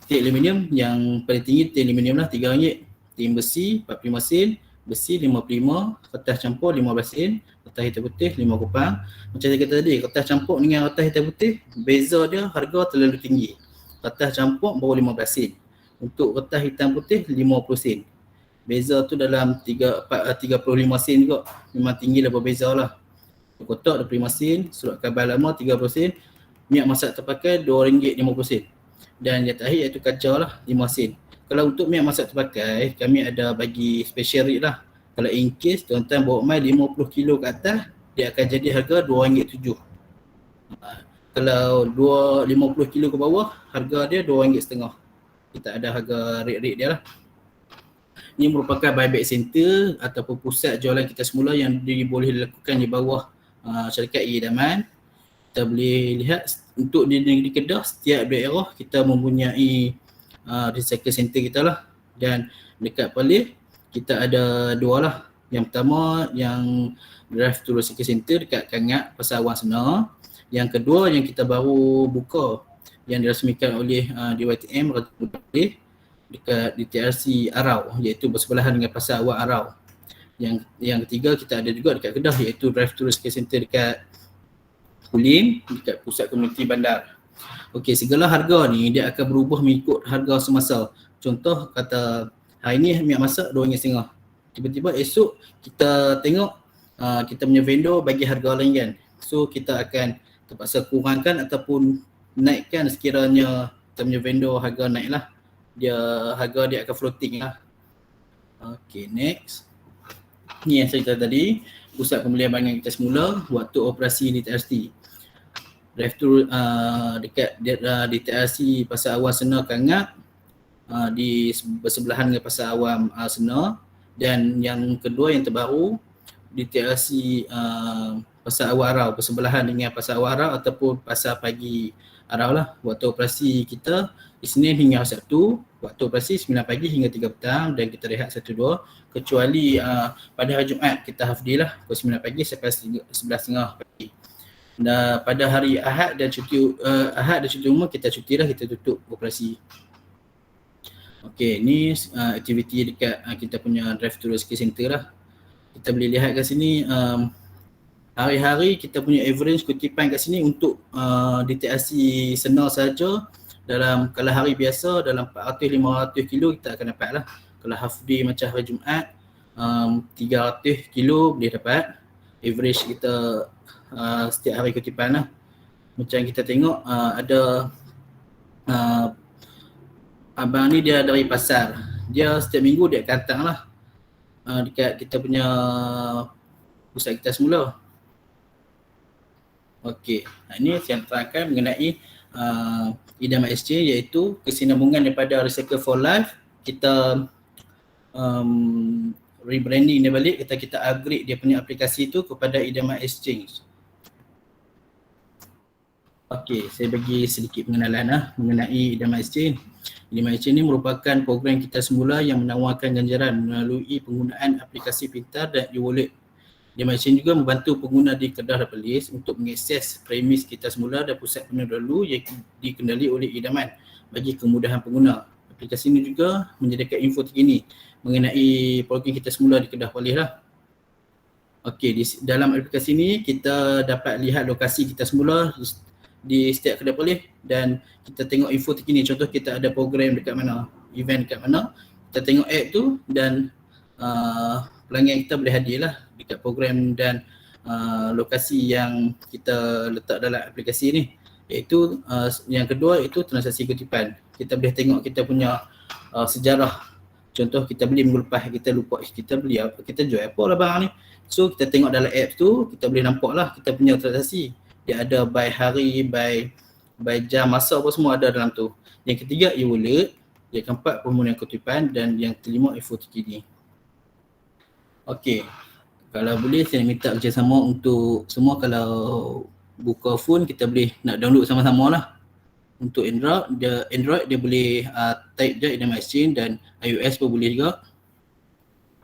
[SPEAKER 2] Tin aluminium yang paling tinggi tin aluminium lah RM3. Tin besi 45 sen, besi 55, kertas campur 15 sen, kertas hitam putih 5 kupang. Macam saya kata tadi, kertas campur dengan kertas hitam putih beza dia harga terlalu tinggi. Kertas campur baru 15 sen. Untuk kertas hitam putih 50 sen. Beza tu dalam 35 sen juga. Memang tinggi lah berbeza lah. Kotak 25 sen, surat khabar lama 30 sen, minyak masak terpakai RM2.50. Dan yang terakhir iaitu kacau lah 5 sen. Kalau untuk minyak masak terpakai, kami ada bagi special rate lah. Kalau in case tuan-tuan bawa mai 50 kilo ke atas, dia akan jadi harga RM2.07. Kalau 50 kilo ke bawah, harga dia RM2.5. Kita ada harga rate dia lah. Ini merupakan buyback center ataupun pusat jualan kita semula yang boleh dilakukan di bawah syarikat e-Idaman. Kita boleh lihat untuk di negeri Kedah, setiap daerah kita mempunyai recycle center kita lah. Dan dekat Perlis kita ada dua lah. Yang pertama yang drive to recycle center dekat Kangat, Pasar Awang sana. Yang kedua yang kita baru buka yang dirasmikan oleh DYTM Raja Perlis dekat DTRC Arau, iaitu bersebelahan dengan Pasar Awang Arau. Yang ketiga kita ada juga dekat Kedah, iaitu drive to recycle center dekat Kulim, dekat pusat komuniti bandar. Okey, segala harga ni dia akan berubah mengikut harga semasa. Contoh kata hari ni minyak masak RM2.5. Tiba-tiba esok kita tengok kita punya vendor bagi harga lain kan. So kita akan terpaksa kurangkan ataupun naikkan sekiranya kita punya vendor harga naik lah. Harga dia akan floating lah. Okey, next. Ni yang saya cerita tadi, pusat pembelian barang kita semula waktu operasi di TRC. Drive thru dekat DTRC Pasar Awam Sena Kangat, di bersebelahan dengan Pasar Awam Sena. Dan yang kedua yang terbaru DTRC Pasar Awam Arau, bersebelahan dengan Pasar Awam Arau ataupun Pasar Pagi Arau lah. Waktu operasi kita Isnin hingga Sabtu, waktu operasi 9 pagi hingga 3 petang dan kita rehat 1-2, kecuali pada hari Jumaat kita half day lah, pukul 9 pagi sampai 11.30 pagi. Dan pada hari Ahad dan cuti umum kita cuti lah, kita tutup operasi. Okey, ni aktiviti dekat kita punya drive to rescue center lah. Kita boleh lihat kat sini hari-hari kita punya average kutipan kat sini untuk DTRC Sena saja. Dalam kalau hari biasa dalam 400-500 kilo kita akan dapat lah. Kalau half day macam hari Jumaat 300 kilo boleh dapat. Average kita setiap hari kutipan lah. Macam kita tengok ada abang ni dia dari pasar. Dia setiap minggu dia akan datang lah dekat kita punya pusat kita semula. Okey, ini saya terangkan mengenai Idaman Exchange, iaitu kesinambungan daripada Recycle for Life. Kita rebranding dia balik, kita upgrade dia punya aplikasi tu kepada Idaman Exchange. Okey, saya bagi sedikit pengenalan mengenai Idaman Exchange. Idaman Exchange ni merupakan program kita semula yang menawarkan ganjaran melalui penggunaan aplikasi pintar dan e-wallet. Idaman Exchange juga membantu pengguna di Kedah dan Perlis untuk mengakses premis kita semula dan pusat penerbelu yang dikendali oleh Idaman bagi kemudahan pengguna. Aplikasi ini juga menyediakan info terkini mengenai program kita semula di Kedah Perlis lah. Okey, dalam aplikasi ini kita dapat lihat lokasi kita semula di setiap Kedah Perlis dan kita tengok info terkini. Contoh kita ada program dekat mana, event dekat mana, kita tengok app tu dan pelanggan kita boleh hadir lah dekat program dan lokasi yang kita letak dalam aplikasi ni. Iaitu yang kedua itu transaksi kutipan. Kita boleh tengok kita punya sejarah. Contoh kita beli minggu lepas, kita lupa kita beli apa, kita jual apa lah barang ni. So kita tengok dalam app tu, kita boleh nampak lah kita punya transaksi. Dia ada by hari, by jam, masa apa semua ada dalam tu. Yang ketiga e-wallet, yang keempat permohonan kutipan dan yang kelima info terkini. Okey, kalau boleh saya minta kerjasama untuk semua. Kalau buka phone kita boleh nak download sama-sama lah. Untuk Android dia boleh type je Idaman Exchange dan iOS pun boleh juga.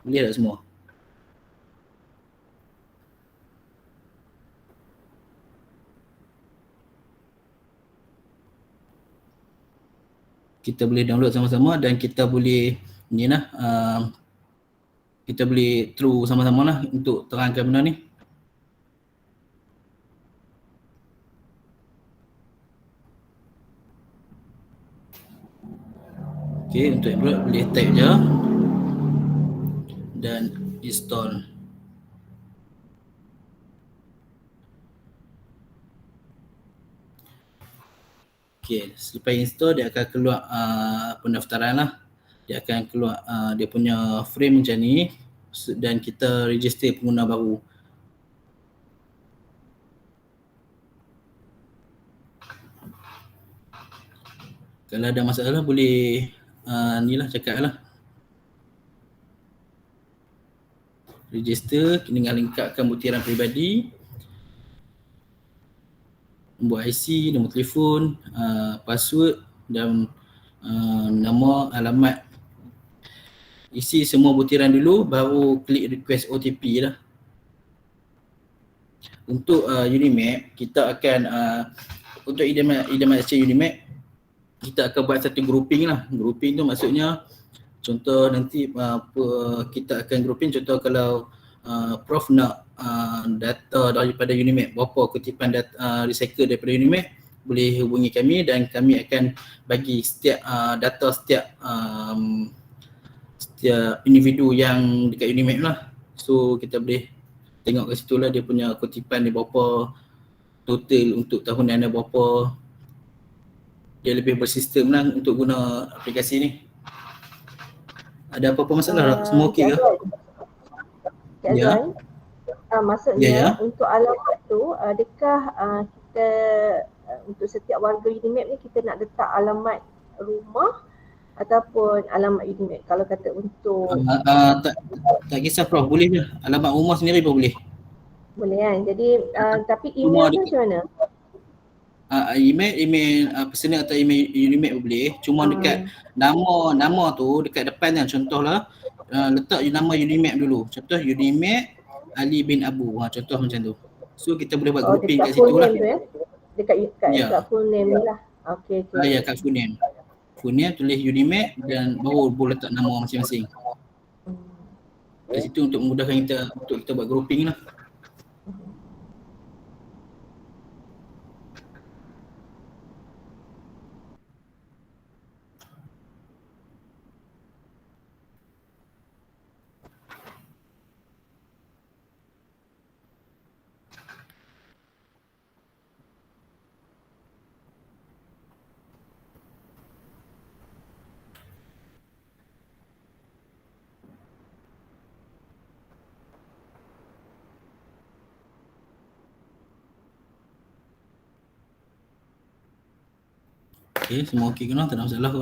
[SPEAKER 2] Boleh tak semua? Kita boleh download sama-sama dan kita boleh ni lah, kita boleh through sama-sama lah untuk terangkan benda ni. Okey, untuk Android boleh type je dan install. Okey, selepas install dia akan keluar pendaftaran lah. Dia akan keluar dia punya frame macam ni dan kita register pengguna baru. Kalau ada masalah boleh ni lah cakap lah. Register dengan lengkapkan butiran peribadi, nombor IC, nombor telefon, password dan nama, alamat. Isi semua butiran dulu baru klik request OTP lah. Untuk Unimap, kita akan untuk idaman exchange Unimap, kita akan buat satu grouping lah. Grouping tu maksudnya contoh nanti kita akan grouping, contoh kalau Prof nak data daripada Unimap, berapa kutipan data recycle daripada Unimap, boleh hubungi kami dan kami akan bagi setiap data setiap individu yang dekat Unimap lah. So kita boleh tengok kat situ lah dia punya kutipan dia berapa, total untuk tahunan dia berapa. Dia lebih bersistem lah untuk guna aplikasi ni. Ada apa-apa masalah? Semua okey ke?
[SPEAKER 1] Cik Azwan, maksudnya
[SPEAKER 2] Ya.
[SPEAKER 1] untuk alamat tu adakah kita untuk setiap warga Unimap ni kita nak letak alamat rumah ataupun alamat Unimap? Kalau kata untuk
[SPEAKER 2] tak kisah Prof, boleh je. Alamat rumah sendiri pun boleh.
[SPEAKER 1] Boleh kan? Jadi tapi email tu macam mana?
[SPEAKER 2] Email personal atau email Unimap pun boleh. Cuma dekat nama tu dekat depan kan, contohlah letak nama Unimap dulu. Contoh Unimap Ali bin Abu. Contoh macam tu. So kita boleh buat grouping kat situ lah.
[SPEAKER 1] Dekat full name ni lah. Okey.
[SPEAKER 2] Ya, kat full name. Full name tulis Unimap dan baru boleh letak nama masing-masing. Kat situ untuk memudahkan kita buat grouping lah. Okay, semua okey ke? Tak ada masalah ke?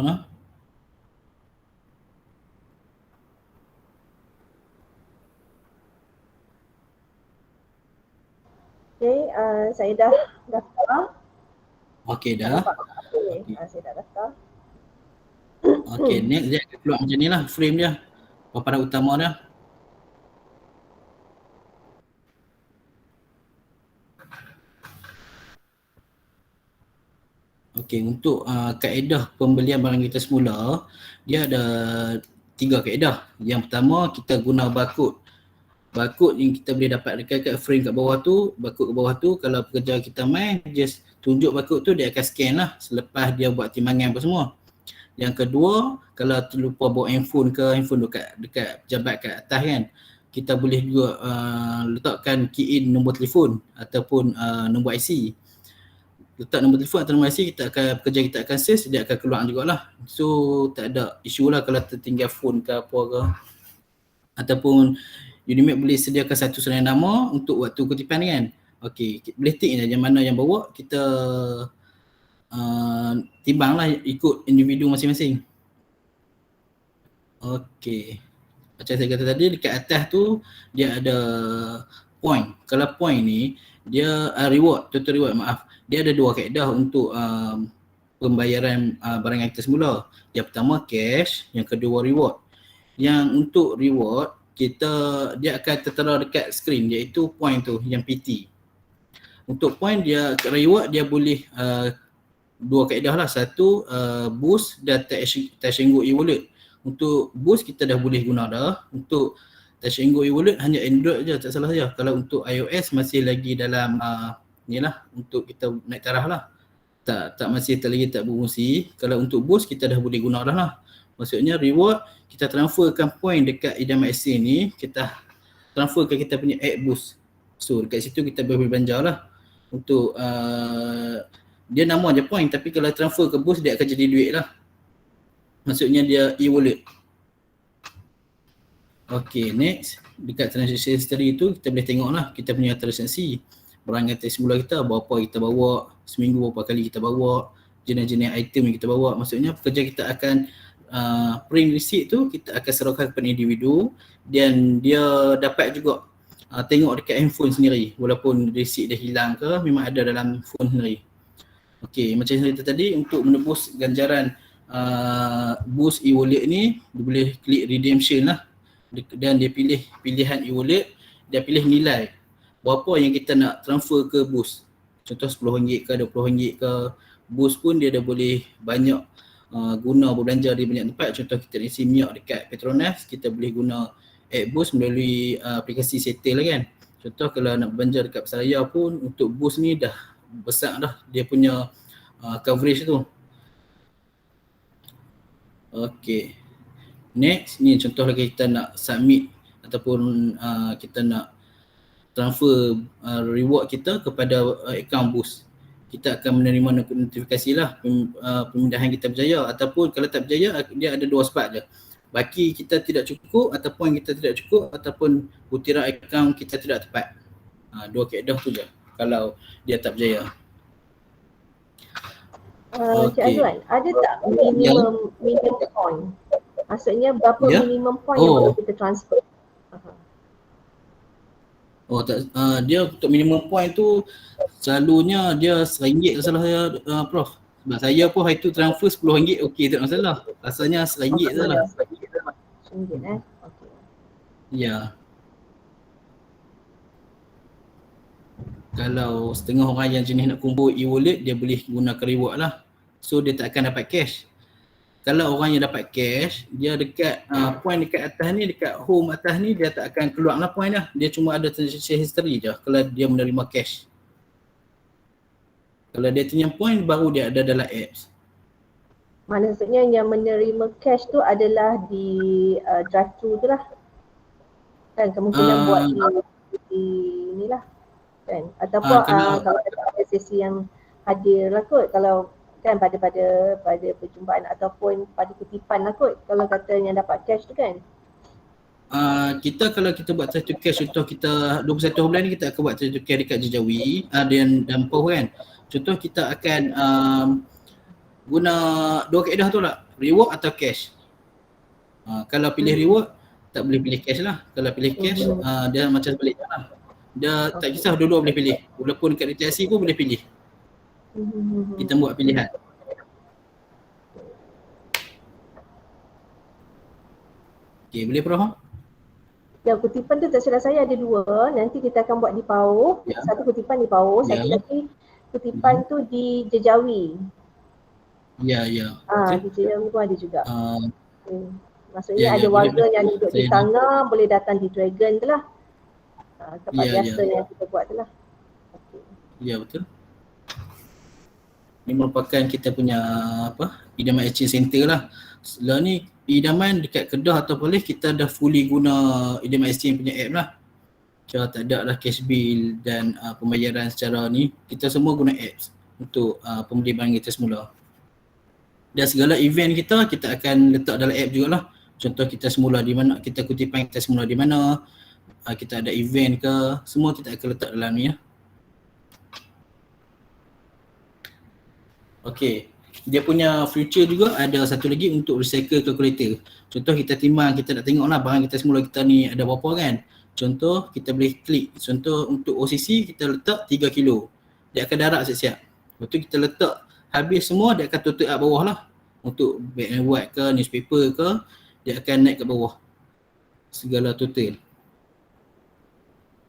[SPEAKER 1] Okay, saya dah daftar.
[SPEAKER 2] Okey dah.
[SPEAKER 1] Saya dah daftar.
[SPEAKER 2] Okey, next dia akan keluar macam ni lah frame dia. Paparan utama dia. Okey, untuk kaedah pembelian barang kita semula, dia ada 3 kaedah. Yang pertama, kita guna barcode. Barcode yang kita boleh dapat dekat frame kat bawah tu, barcode kat bawah tu, kalau pekerja kita main, just tunjuk barcode tu, dia akan scan lah selepas dia buat timbangan apa semua. Yang kedua, kalau terlupa bawa handphone dekat pejabat kat atas kan, kita boleh juga letakkan key in nombor telefon ataupun nombor IC. Letak nombor telefon atau nombor IC, pekerja kita akan search, dia akan keluar jugalah. So tak ada isu lah kalau tertinggal phone ke apa ke. Ataupun Unimap boleh sediakan satu serangga nama untuk waktu kutipan kan. Okey, boleh tick je yang mana yang bawa, kita timbang lah ikut individu masing-masing. Okey, macam saya kata tadi, dekat atas tu dia ada point. Kalau point ni dia reward, total reward, maaf. Dia ada 2 kaedah untuk pembayaran barang yang kita semula. Yang pertama cash, yang kedua reward. Yang untuk reward, dia akan tertera dekat skrin, iaitu point tu yang PT. Untuk point dia, reward dia boleh 2 kaedah lah. Satu boost dan touch and go e-wallet. Untuk boost kita dah boleh guna dah. Untuk touch and go e-wallet hanya Android je, tak salah saja. Kalau untuk iOS masih lagi dalam ni lah, untuk kita naik taraf lah. Tak lagi tak berfungsi. Kalau untuk boost kita dah boleh guna dah lah. Maksudnya reward, kita transferkan point dekat idaman exchange ni, kita transferkan kita punya app boost. So dekat situ kita boleh belanja lah. Untuk dia nama je point, tapi kalau transfer ke boost dia akan jadi duit lah. Maksudnya dia e-wallet. Okay, next. Dekat transaction history tu kita boleh tengok lah kita punya transaksi. Barang yang semula kita, berapa kita bawa, seminggu berapa kali kita bawa, jenis-jenis item yang kita bawa. Maksudnya pekerja kita akan print receipt tu kita akan serahkan kepada individu dan dia dapat juga tengok dekat handphone sendiri walaupun receipt dia hilang ke memang ada dalam phone sendiri. Okey, macam yang cerita tadi, untuk menebus ganjaran boost e-wallet ni dia boleh klik redemption lah dan dia pilih pilihan e-wallet, dia pilih nilai berapa yang kita nak transfer ke boost. Contoh RM10 ke RM20 ke. Boost pun dia dah boleh banyak guna berbelanja di banyak tempat. Contoh kita nak isi minyak dekat Petronas, kita boleh guna app Boost melalui aplikasi Settle lah kan. Contoh kalau nak belanja dekat Pasaraya pun untuk Boost ni dah besar dah dia punya coverage tu. Okay, next ni contoh lagi kita nak submit ataupun kita nak transfer reward kita kepada account Boost. Kita akan menerima notifikasi lah pemindahan kita berjaya, ataupun kalau tak berjaya dia ada dua sebab je. Baki kita tidak cukup ataupun kita tidak cukup ataupun butiran akaun kita tidak tepat. Dua kaedah tu je kalau dia tak berjaya.
[SPEAKER 1] Cik Azwan, ada tak minimum point? Maksudnya berapa minimum point yang perlu kita transfer?
[SPEAKER 2] Oh tak, dia untuk minimum point tu selalunya dia RM1 salah saya Prof. Sebab saya pun hari tu transfer RM10 okey tak masalah. Rasanya RM1 je lah.
[SPEAKER 1] RM1 okey.
[SPEAKER 2] Ya. Kalau setengah orang yang jenis nak kumpul e-wallet dia boleh gunakan reward lah. So dia tak akan dapat cash. Kalau orang yang dapat cash, dia dekat point dekat atas ni, dekat home atas ni dia tak akan keluar lah point dah. Dia cuma ada transaction history je kalau dia menerima cash. Kalau dia punya point baru dia ada dalam apps.
[SPEAKER 1] Maksudnya yang menerima cash tu adalah di drive-thru tu lah. Kan kemungkinan buat di inilah kan. Ataupun kalau ada sesi yang hadir lah kot. Kalau kan pada perjumpaan ataupun pada kutipan lah kot kalau kata yang dapat cash tu kan.
[SPEAKER 2] Kita kalau kita buat try to cash, contoh kita 21 bulan ni kita akan buat try to cash dekat Jejawi dan Poh kan. Contoh kita akan guna dua kaedah tu lah, reward atau cash. Kalau pilih reward tak boleh pilih cash lah. Kalau pilih cash dia macam sebaliknya lah. Dia tak kisah dua-dua boleh pilih. Walaupun dekat RTIC pun boleh pilih. Kita buat pilihan. Okay, boleh Prof?
[SPEAKER 1] Ya, kutipan tu tak silap saya ada dua. Nanti kita akan buat di Pauh. Satu kutipan di Pauh, satu lagi kutipan tu di Jejawi.
[SPEAKER 2] Ya.
[SPEAKER 1] Di Jejawi pun ada juga. Maksudnya ada warga yang duduk di Tangga boleh datang di Dragon tu lah. Tempat biasa yang kita buat tu lah.
[SPEAKER 2] Ya, betul. Ini merupakan kita punya idaman exchange center lah. Setelah ni idaman dekat Kedah atau Perlis kita dah fully guna idaman exchange punya app lah. Macam tak ada lah cash bill dan pembayaran secara ni. Kita semua guna apps untuk pembeli barang kita semula. Dan segala event kita akan letak dalam app jugalah. Contoh kita semula di mana, kita kutipan kita semula di mana, kita ada event ke, semua kita akan letak dalam ni ya. Okay, dia punya future juga ada satu lagi untuk recycle calculator. Contoh kita timbang, kita nak tengok lah barang kita semula kita ni ada berapa kan. Contoh kita boleh klik, contoh untuk OCC kita letak 3 kilo. Dia akan darab siap-siap. Lepas tu kita letak habis semua dia akan tutup kat bawah lah. Untuk bag and white ke, newspaper ke, dia akan naik ke bawah. Segala total.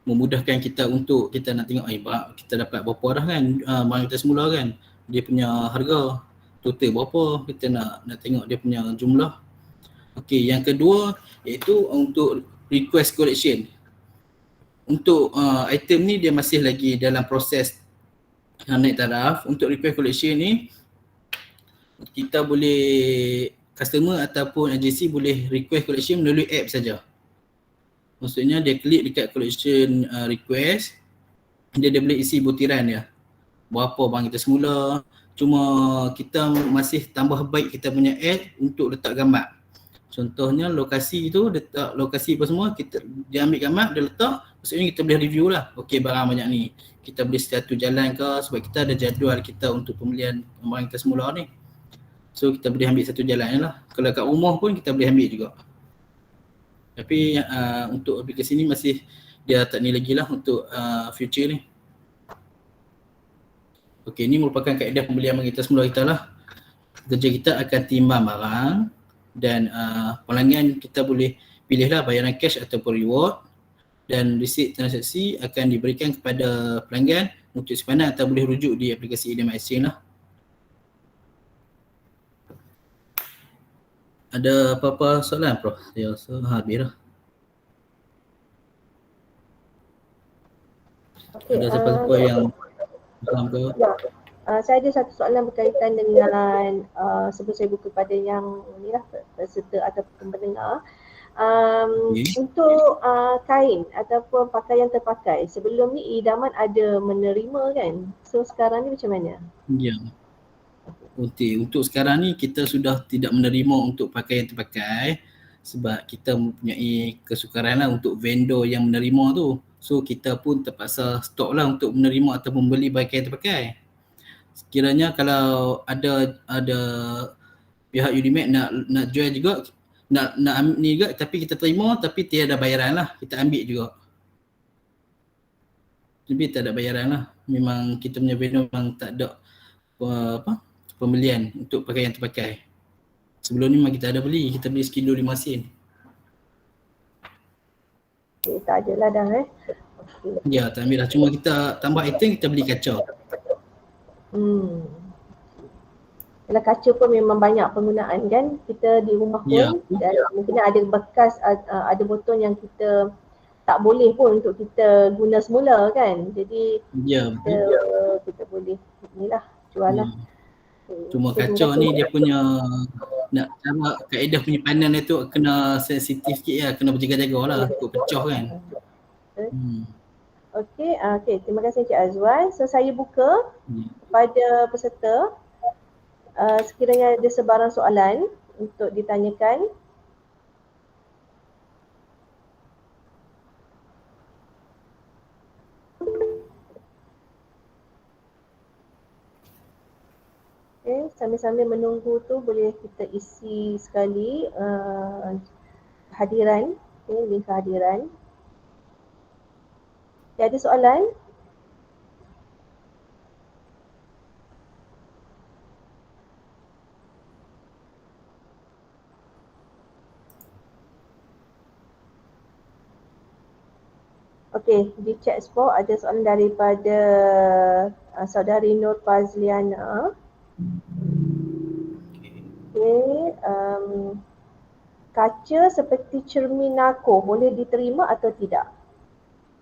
[SPEAKER 2] Memudahkan kita untuk kita nak tengok kita dapat berapa dah kan barang kita semula kan. Dia punya harga total berapa, kita nak tengok dia punya jumlah. Okey, yang kedua iaitu untuk request collection. Untuk item ni dia masih lagi dalam proses naik taraf. Untuk request collection ni kita boleh, customer ataupun agensi boleh request collection melalui app saja. Maksudnya dia klik dekat collection request, dia boleh isi butiran dia. Berapa barang kita semula, cuma kita masih tambah baik kita punya app untuk letak gambar. Contohnya lokasi tu, letak lokasi apa semua, dia ambil gambar, dia letak, maksudnya kita boleh review lah. Okey, barang banyak ni, kita boleh satu jalan ke, sebab kita ada jadual kita untuk pembelian barang kita semula ni. So kita boleh ambil satu jalan je lah. Kalau kat rumah pun kita boleh ambil juga. Tapi untuk aplikasi ni masih dia tak ni lagi lah untuk future ni. Okey, ni merupakan kaedah pembelian barang kita semula kita lah. Kerja kita akan timbang barang dan pelanggan kita boleh pilihlah bayaran cash ataupun reward, dan resit transaksi akan diberikan kepada pelanggan untuk simpanan atau boleh rujuk di aplikasi EDM Exchange lah. Ada apa-apa soalan Prof? Saya rasa habis lah. Ada siapa-siapa yang faham ke?
[SPEAKER 1] Ya. Saya ada satu soalan berkaitan dengan sebelum saya buka pada yang ni lah, peserta ataupun pendengar. Untuk kain ataupun pakaian terpakai, sebelum ni idaman ada menerima kan? So sekarang ni macam mana?
[SPEAKER 2] Ya. Okey, untuk sekarang ni kita sudah tidak menerima untuk pakaian terpakai sebab kita mempunyai kesukaran lah untuk vendor yang menerima tu. So kita pun terpaksa stok lah untuk menerima atau membeli pakaian terpakai. Sekiranya kalau ada pihak Unimed nak jual juga, nak ni juga, tapi kita terima tapi tiada bayaran lah, kita ambil juga. Tapi tak ada bayaran lah. Memang kita punya vendor memang tak ada pembelian untuk pakaian terpakai. Sebelum ni memang kita ada beli, kita beli sekilo 5 sen.
[SPEAKER 1] Tak ada lah dah Okay.
[SPEAKER 2] Ya, tak ambil lah. Cuma kita tambah item, kita beli kaca.
[SPEAKER 1] Kalau kaca pun memang banyak penggunaan kan, kita di rumah pun dan mungkin ada bekas, ada botol yang kita tak boleh pun untuk kita guna semula kan. Jadi kita boleh inilah jual lah.
[SPEAKER 2] Cuma kaca ni dia punya nak cara kaedah penyimpanan dia tu kena sensitif sikit lah, kena berjaga-jaga lah, takut pecah kan.
[SPEAKER 1] Okey, terima kasih Encik Azwan. So saya buka kepada peserta. Sekiranya ada sebarang soalan untuk ditanyakan. Sambil-sambil menunggu tu boleh kita isi sekali hadiran, link kehadiran. Ada soalan? Okey, di chat spot ada soalan daripada saudari Nur Fazliana. Okey, kaca seperti cermin nako boleh diterima atau tidak?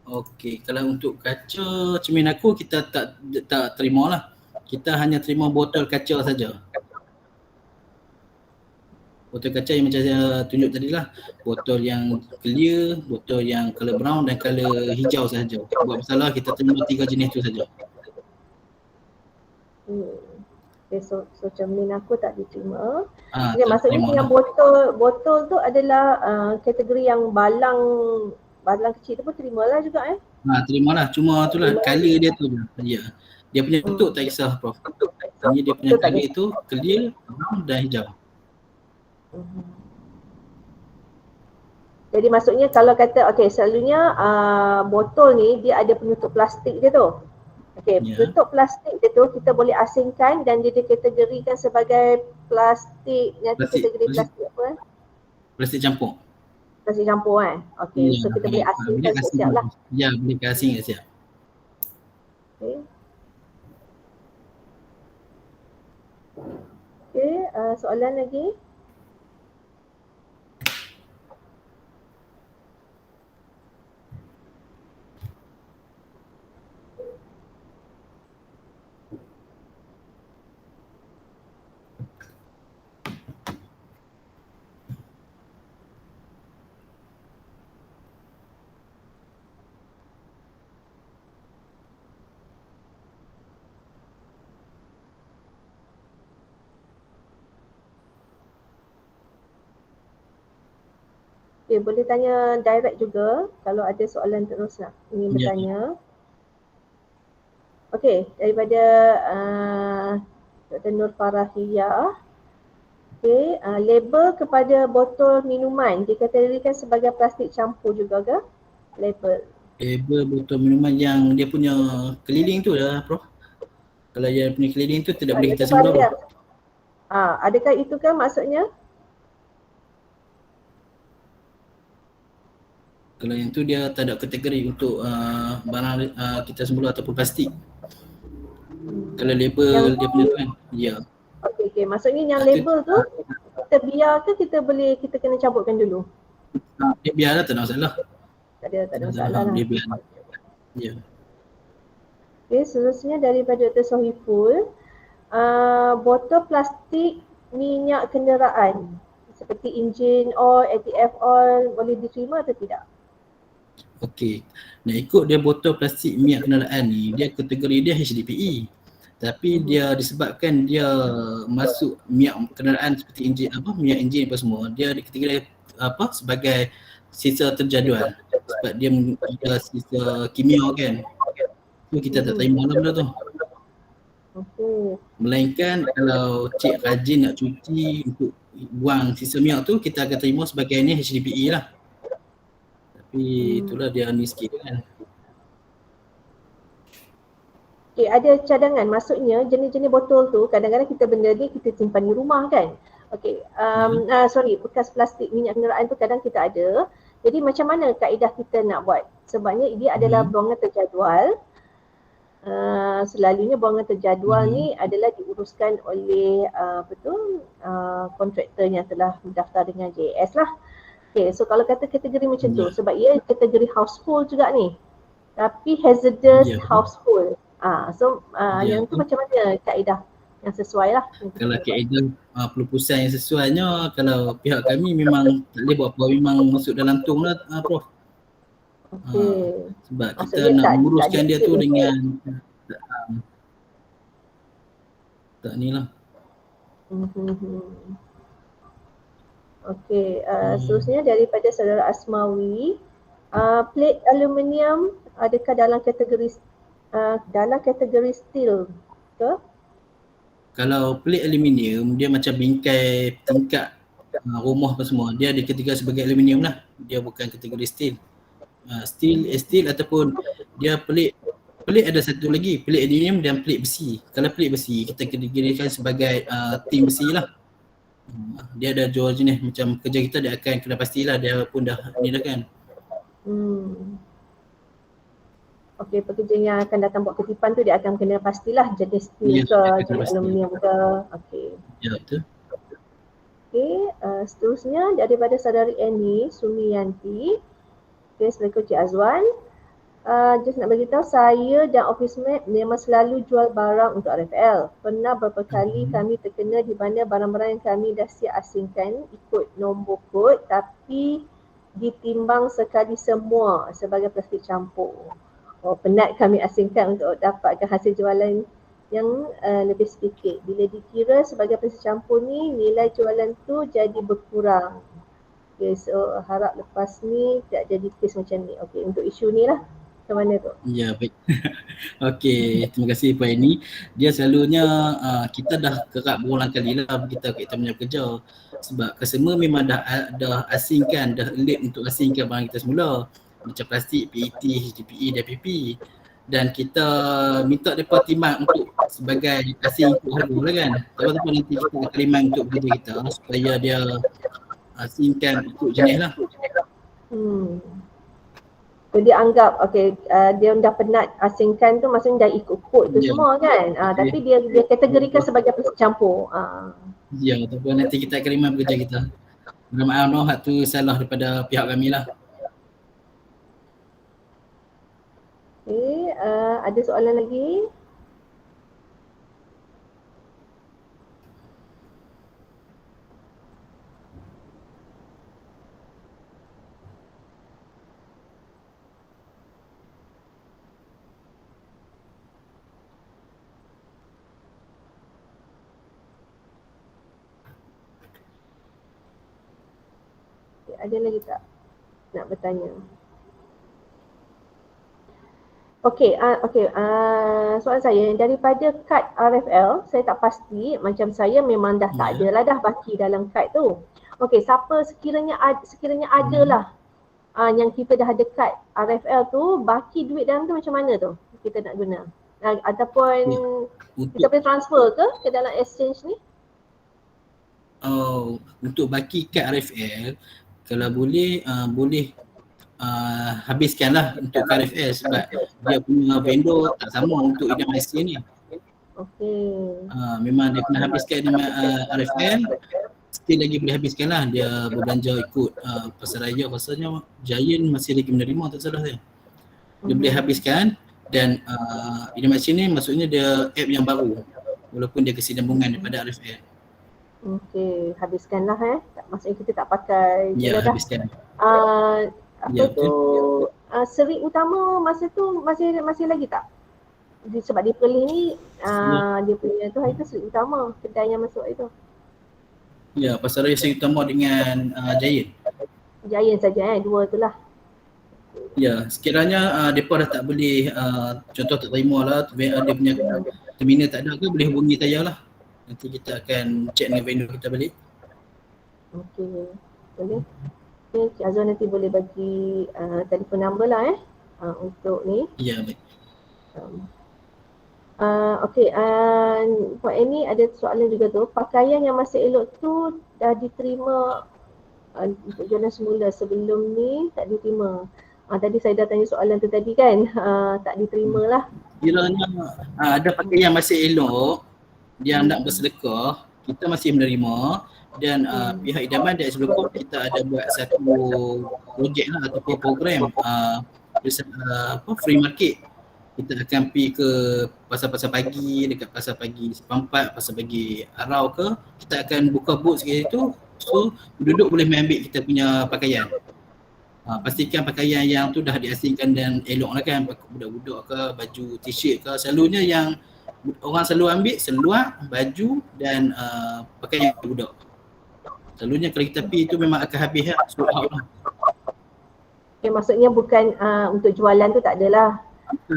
[SPEAKER 2] Okey, kalau untuk kaca cermin aku kita tak terima lah. Kita hanya terima botol kaca saja. Botol kaca yang macam saya tunjuk tadi lah. Botol yang clear, botol yang color brown dan color hijau sahaja. Buat masalah kita terima 3 jenis tu saja.
[SPEAKER 1] Okay, so cermin aku tak diterima.
[SPEAKER 2] Okay,
[SPEAKER 1] maksudnya yang botol tu adalah kategori yang balang kecil tu pun terimalah juga
[SPEAKER 2] terimalah, cuma itulah color dia tu. Ya. Dia punya bentuk tak kisah Prof. Hanya dia punya color tu clear, brown dan hijau.
[SPEAKER 1] Jadi maksudnya kalau kata selalunya botol ni dia ada penutup plastik dia tu. Penutup plastik dia tu kita boleh asingkan dan dia dikategorikan sebagai plastik plastik apa?
[SPEAKER 2] Plastik campur.
[SPEAKER 1] Plastik campur so kita boleh asingkan siap lah.
[SPEAKER 2] Ya, boleh asing siap.
[SPEAKER 1] Soalan lagi? Okay, boleh tanya direct juga kalau ada soalan terus nak ingin
[SPEAKER 2] Ya.
[SPEAKER 1] bertanya. Okey, daripada Dr. Nur Farahiyah. Okey, label kepada botol minuman dikategorikan sebagai plastik campur juga ke? Label.
[SPEAKER 2] Label botol minuman yang dia punya keliling tu lah, Prof. Kalau dia punya keliling tu tidak boleh kita
[SPEAKER 1] Depan
[SPEAKER 2] semula,
[SPEAKER 1] dia.
[SPEAKER 2] Prof.
[SPEAKER 1] Adakah itu kan maksudnya?
[SPEAKER 2] Kalau yang tu dia tak ada kategori untuk barang kita semula ataupun plastik. Kalau
[SPEAKER 1] Yang
[SPEAKER 2] label dia punya tu kan, ya.
[SPEAKER 1] okey, maksudnya yang
[SPEAKER 2] Itu
[SPEAKER 1] label tu kita biar ke kita kena cabutkan dulu?
[SPEAKER 2] dia biarlah, tak ada masalah.
[SPEAKER 1] Tak ada masalah lah.
[SPEAKER 2] Dia biar. Ya.
[SPEAKER 1] Okey, seterusnya daripada Dr. Sohiful. Botol plastik minyak kenderaan seperti enjin oil, ATF oil boleh diterima atau tidak?
[SPEAKER 2] Okey. Nak ikut dia botol plastik minyak kenderaan ni, dia kategori dia HDPE. Tapi dia disebabkan dia masuk minyak kenderaan seperti enjin minyak enjin apa semua, dia dikategori sebagai sisa terjadual. Sebab dia ada sisa kimia kan. Tu kita tak terima lah benda tu.
[SPEAKER 1] Okey.
[SPEAKER 2] Melainkan kalau cik rajin nak cuci untuk buang sisa minyak tu, kita akan terima sebagai ni HDPE lah. Tapi itulah dia ni sikit kan.
[SPEAKER 1] Okay, ada cadangan. Maksudnya jenis-jenis botol tu kadang-kadang kita benda ni kita simpan di rumah kan. Okay, bekas plastik minyak kenderaan tu kadang kita ada. Jadi macam mana kaedah kita nak buat? Sebabnya dia adalah buangan terjadual. Selalunya buangan terjadual ni adalah diuruskan oleh kontraktor yang telah mendaftar dengan JS lah. Okay, so kalau kata kategori macam tu, sebab ia kategori household juga ni. Tapi hazardous household. Yang tu macam mana kaedah yang sesuai lah.
[SPEAKER 2] Kalau kaedah pelupusan yang sesuainya, kalau pihak kami memang tak boleh buat apa, memang masuk dalam tong lah, Prof. Sebab kita nak menguruskan dia tu dengan tak ni lah.
[SPEAKER 1] Okey, seterusnya daripada saudara Asmawi, plate aluminium adakah dalam kategori steel ke?
[SPEAKER 2] Kalau plate aluminium dia macam bingkai tingkap rumah apa semua, dia dikategorikan sebagai aluminium lah. Dia bukan kategori steel. Steel ataupun dia plate ada satu lagi, plate aluminium dan plate besi. Kalau plate besi kita kategorikan sebagai tin besi lah. Dia ada jual jenis macam kerja kita, dia akan kena pastilah dia pun dah ni dah kan.
[SPEAKER 1] Okey, pekerja yang akan datang buat kutipan tu dia akan kena pastilah jenis steel ke, jenis aluminium ke. Okey.
[SPEAKER 2] Ya, betul.
[SPEAKER 1] Okey, seterusnya daripada saudari Annie Sumiyanti. Okey, Assalamualaikum Cik Azwan. Just nak beritahu saya dan office mate memang selalu jual barang untuk RFL. Pernah beberapa kali kami terkena di mana barang-barang yang kami dah siap asingkan ikut nombor kod tapi ditimbang sekali semua sebagai plastik campur. Penat kami asingkan untuk dapatkan hasil jualan yang lebih sedikit. Bila dikira sebagai plastik campur ni, nilai jualan tu jadi berkurang. Okay, so harap lepas ni tak jadi kes macam ni. Okay, untuk isu ni lah. Macam mana tu?
[SPEAKER 2] Ya, baik. Okey, terima kasih Puan Ini. Dia selalunya kita dah kerap berulang kali lah kita punya kerja. Sebab customer memang dah asingkan, dah alert untuk asingkan barang kita semula. Macam plastik, PET, HDPE dan PP. Dan kita minta mereka timbang untuk sebagai asing untuk harga lah kan. Tapi nanti kita akan timbang untuk kerja kita supaya dia asingkan ikut jenis lah.
[SPEAKER 1] So dia anggap dia dah penat asingkan tu maksudnya dah ikut kod tu semua kan. Tapi dia kategorikan sebagai plastik campur.
[SPEAKER 2] Ya, ataupun nanti kita akan terima bekerja kita. Maaf tu salah daripada pihak kami lah.
[SPEAKER 1] Okay, ada soalan lagi? Ada lagi tak? nak bertanya. Okey, soalan saya daripada kad RFL, saya tak pasti, macam saya memang dah tak ada lah dah baki dalam kad tu. Okey, siapa sekiranya ada lah yang kita dah ada kad RFL tu, baki duit dalam tu macam mana tu kita nak guna? Ataupun kita boleh transfer ke dalam exchange ni?
[SPEAKER 2] Untuk baki kad RFL, kalau boleh habiskanlah untuk KRFL sebab dia punya vendor tak sama untuk idam IC ni. Memang dia kena habiskan dengan RFL, still lagi boleh habiskanlah. Dia berbelanja ikut pasaraya, rasanya Giant masih lagi menerima tak salah saya. Dia boleh habiskan dan idam IC ni maksudnya dia app yang baru walaupun dia kesinambungan daripada RFL.
[SPEAKER 1] Okey, habiskanlah maksudnya kita tak pakai.
[SPEAKER 2] Ya, habiskan.
[SPEAKER 1] Seri utama masa tu masih lagi tak? Sebab di Perlis ni dia punya tu hari tu seri utama kedai yang masuk itu.
[SPEAKER 2] Ya, pasaraya seri utama dengan Giant.
[SPEAKER 1] Giant saja dua tu lah.
[SPEAKER 2] Ya, sekiranya mereka dah tak boleh contoh tak terima lah dia punya terminal tak ada ke, boleh hubungi saya lah. Nanti kita akan check dengan vendor kita balik. Okey,
[SPEAKER 1] boleh. Cik Azwan nanti boleh bagi telefon number lah untuk ni.
[SPEAKER 2] Ya, baik.
[SPEAKER 1] Okey, Puan Annie ada soalan juga tu. Pakaian yang masih elok tu dah diterima untuk jualan semula, sebelum ni tak diterima. Tadi saya dah tanya soalan tu tadi kan, tak diterima lah.
[SPEAKER 2] Kiranya ada pakaian masih elok yang nak bersedekah, kita masih menerima. Dan pihak idaman dari sebelum kita ada buat satu projek lah ataupun program free market. Kita akan pergi ke pasar-pasar pagi, dekat pasar pagi Sepampat, pasar pagi Arau ke, kita akan buka booth sekali tu, so penduduk boleh mengambil kita punya pakaian. Pastikan pakaian yang tu dah diasingkan dan elok lah kan, budak-budak ke, baju t-shirt ke, selalunya yang orang selalu ambil seluar, baju dan pakaian budak. Selalunya kalau kita pergi tu memang akan habis lah, sold out lah.
[SPEAKER 1] Okay, maksudnya bukan untuk jualan tu tak adalah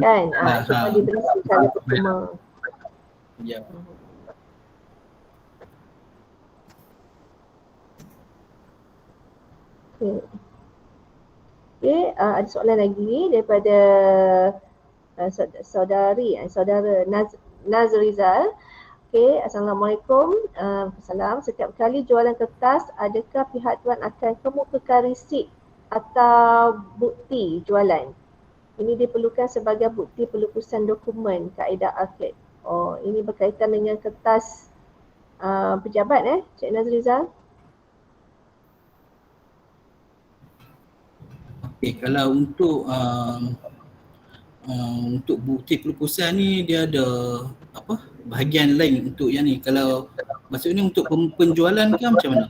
[SPEAKER 1] kan? Cuma diberi secara percuma.
[SPEAKER 2] Ya.
[SPEAKER 1] Okay, ada soalan lagi daripada saudara Nazrizal. Okay, Assalamualaikum. Salam. Setiap kali jualan kertas, adakah pihak tuan akan kemukakan resit atau bukti jualan? Ini diperlukan sebagai bukti pelupusan dokumen kaedah ARCAD. Oh, ini berkaitan dengan kertas pejabat Cik Nazrizal?
[SPEAKER 2] Okay, kalau untuk bukti pelupusan ni dia ada bahagian lain untuk yang ni. Kalau maksudnya untuk penjualan ke macam mana?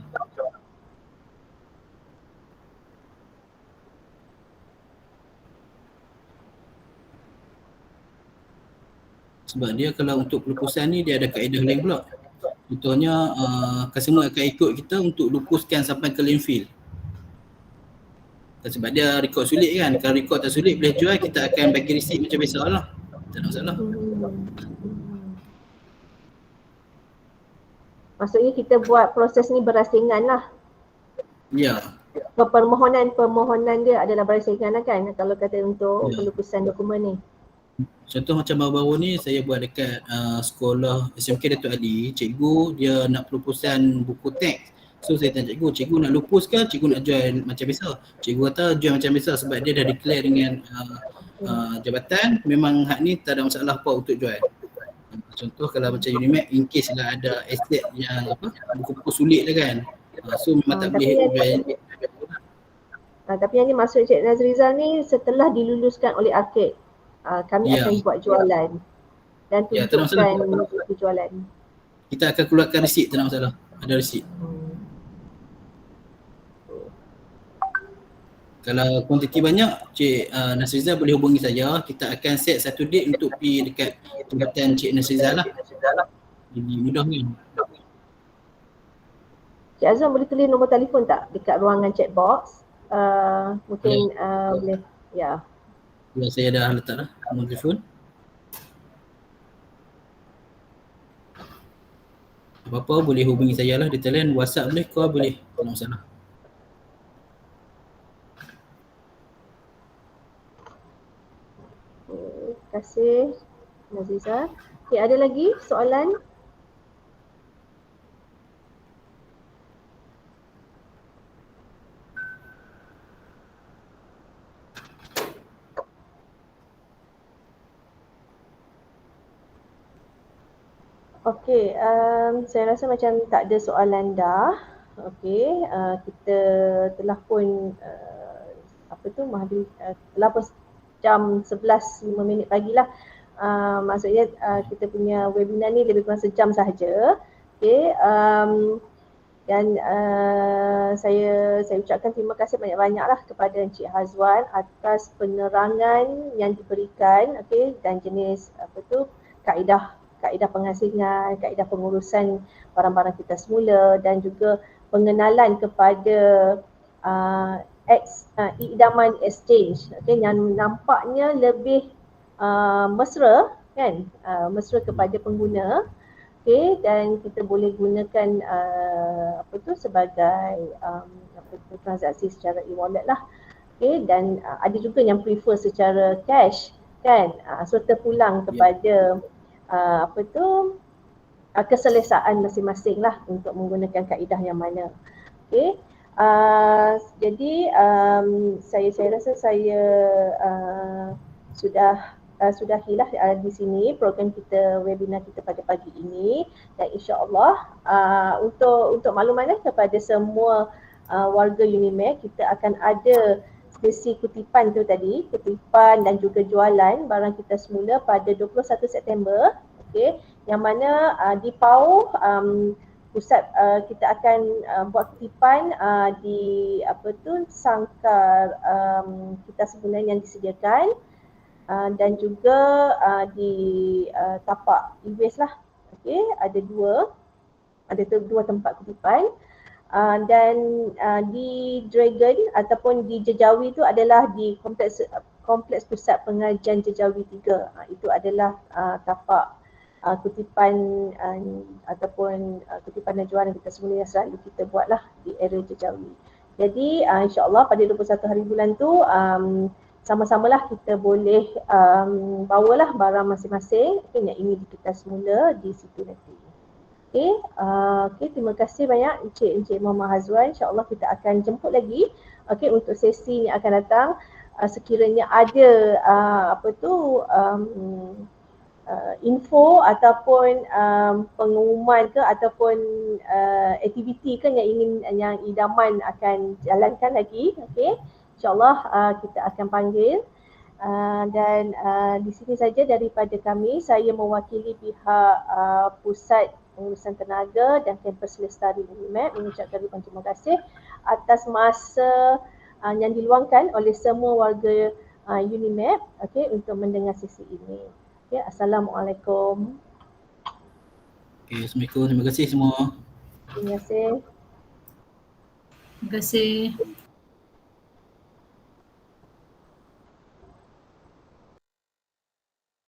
[SPEAKER 2] Sebab dia kalau untuk pelupusan ni dia ada kaedah lain pula. Contohnya customer akan ikut kita untuk lupuskan sampai ke landfill. Sebab dia rekod sulit kan. Kalau rekod tak sulit boleh jual, kita akan bagi resit macam biasa lah. Tak ada masalah.
[SPEAKER 1] Maksudnya kita buat proses ni berasingan lah.
[SPEAKER 2] Ya.
[SPEAKER 1] Permohonan dia adalah berasingan lah kan, kalau kata untuk pelupusan dokumen ni.
[SPEAKER 2] Contoh macam baru-baru ni saya buat dekat sekolah SMK Datuk Ali, cikgu dia nak pelupusan buku teks. So saya tanya cikgu nak lupus ke, cikgu nak jual macam biasa? Cikgu kata jual macam biasa sebab dia dah declare dengan jabatan, memang hak ni tak ada masalah apa untuk jual. Contoh kalau macam Unimed, in case lah ada estate yang buku-buku sulit lah kan, so memang tak boleh jual.
[SPEAKER 1] Tapi yang ni maksud Cik Nazrizal ni setelah diluluskan oleh ARCAD, kami akan buat jualan dan tunjukkan buku jualan.
[SPEAKER 2] Kita akan keluarkan resit, tak ada masalah, ada resit. Kalau kuantiti banyak, Cik Nazrizal boleh hubungi saya. Kita akan set satu date untuk pergi dekat tempatan Cik Nazrizal lah. Jadi mudah kan?
[SPEAKER 1] Cik Azwan boleh tulis nombor telefon tak dekat ruangan chat box? mungkin boleh ya.
[SPEAKER 2] Ya, saya dah letak dah nombor telefon. Apa-apa boleh hubungi saya lah di talian, WhatsApp boleh, call boleh, tak ada masalah.
[SPEAKER 1] Terima kasih Naziza. Okay, ada lagi soalan? Okey, saya rasa macam tak ada soalan dah. Okey, kita telah pun telah pun jam 11:05 pagi lah. Maksudnya kita punya webinar ni lebih kurang sejam sahaja. Okey, dan saya ucapkan terima kasih banyak-banyak lah kepada Encik Hazwan atas penerangan yang diberikan, okey, dan jenis kaedah pengasingan, kaedah pengurusan barang-barang kita semula, dan juga pengenalan kepada idaman exchange, okay, yang nampaknya lebih mesra kan, mesra kepada pengguna, okay, dan kita boleh gunakan sebagai transaksi secara e-wallet lah, okay, dan ada juga yang prefer secara cash kan, so terpulang kepada keselesaan masing-masing lah untuk menggunakan kaedah yang mana. Okay. Jadi saya rasa saya sudahilah di sini program kita, webinar kita pada pagi ini, dan insya-Allah untuk makluman kepada semua warga Unimed, kita akan ada sesi kutipan tu tadi, kutipan dan juga jualan barang kita semula pada 21 September, okey, yang mana di PAU pusat kita akan buat kutipan di sangkar kita sebenarnya yang disediakan, dan juga di tapak e-waste lah. Okey, ada dua tempat kutipan. Dan di Dragon ataupun di Jejawi itu adalah di kompleks pusat pengajian Jejawi 3. Itu adalah tapak kutipan ataupun kutipan dan jualan kita semula yang selalu kita buatlah di area Jejawi. Jadi insya-Allah pada 21 hari bulan tu sama-samalah kita boleh bawalah barang masing-masing yang ingin kita semula di situ nanti. Okey, terima kasih banyak Encik Muhammad Hazwan. InsyaAllah kita akan jemput lagi untuk sesi yang akan datang. Sekiranya ada info ataupun pengumuman ke ataupun aktiviti ke yang idaman akan jalankan lagi, okey, insyaAllah kita akan panggil. Dan di sini saja daripada kami, saya mewakili pihak Pusat Pengurusan Tenaga dan Kampus Lestari Unimed mengucapkan ribuan terima kasih atas masa yang diluangkan oleh semua warga Unimed, okey, untuk mendengar sesi ini. Okay, Assalamualaikum.
[SPEAKER 2] Okay, Assalamualaikum. Terima kasih semua.
[SPEAKER 1] Terima kasih.
[SPEAKER 3] Terima kasih.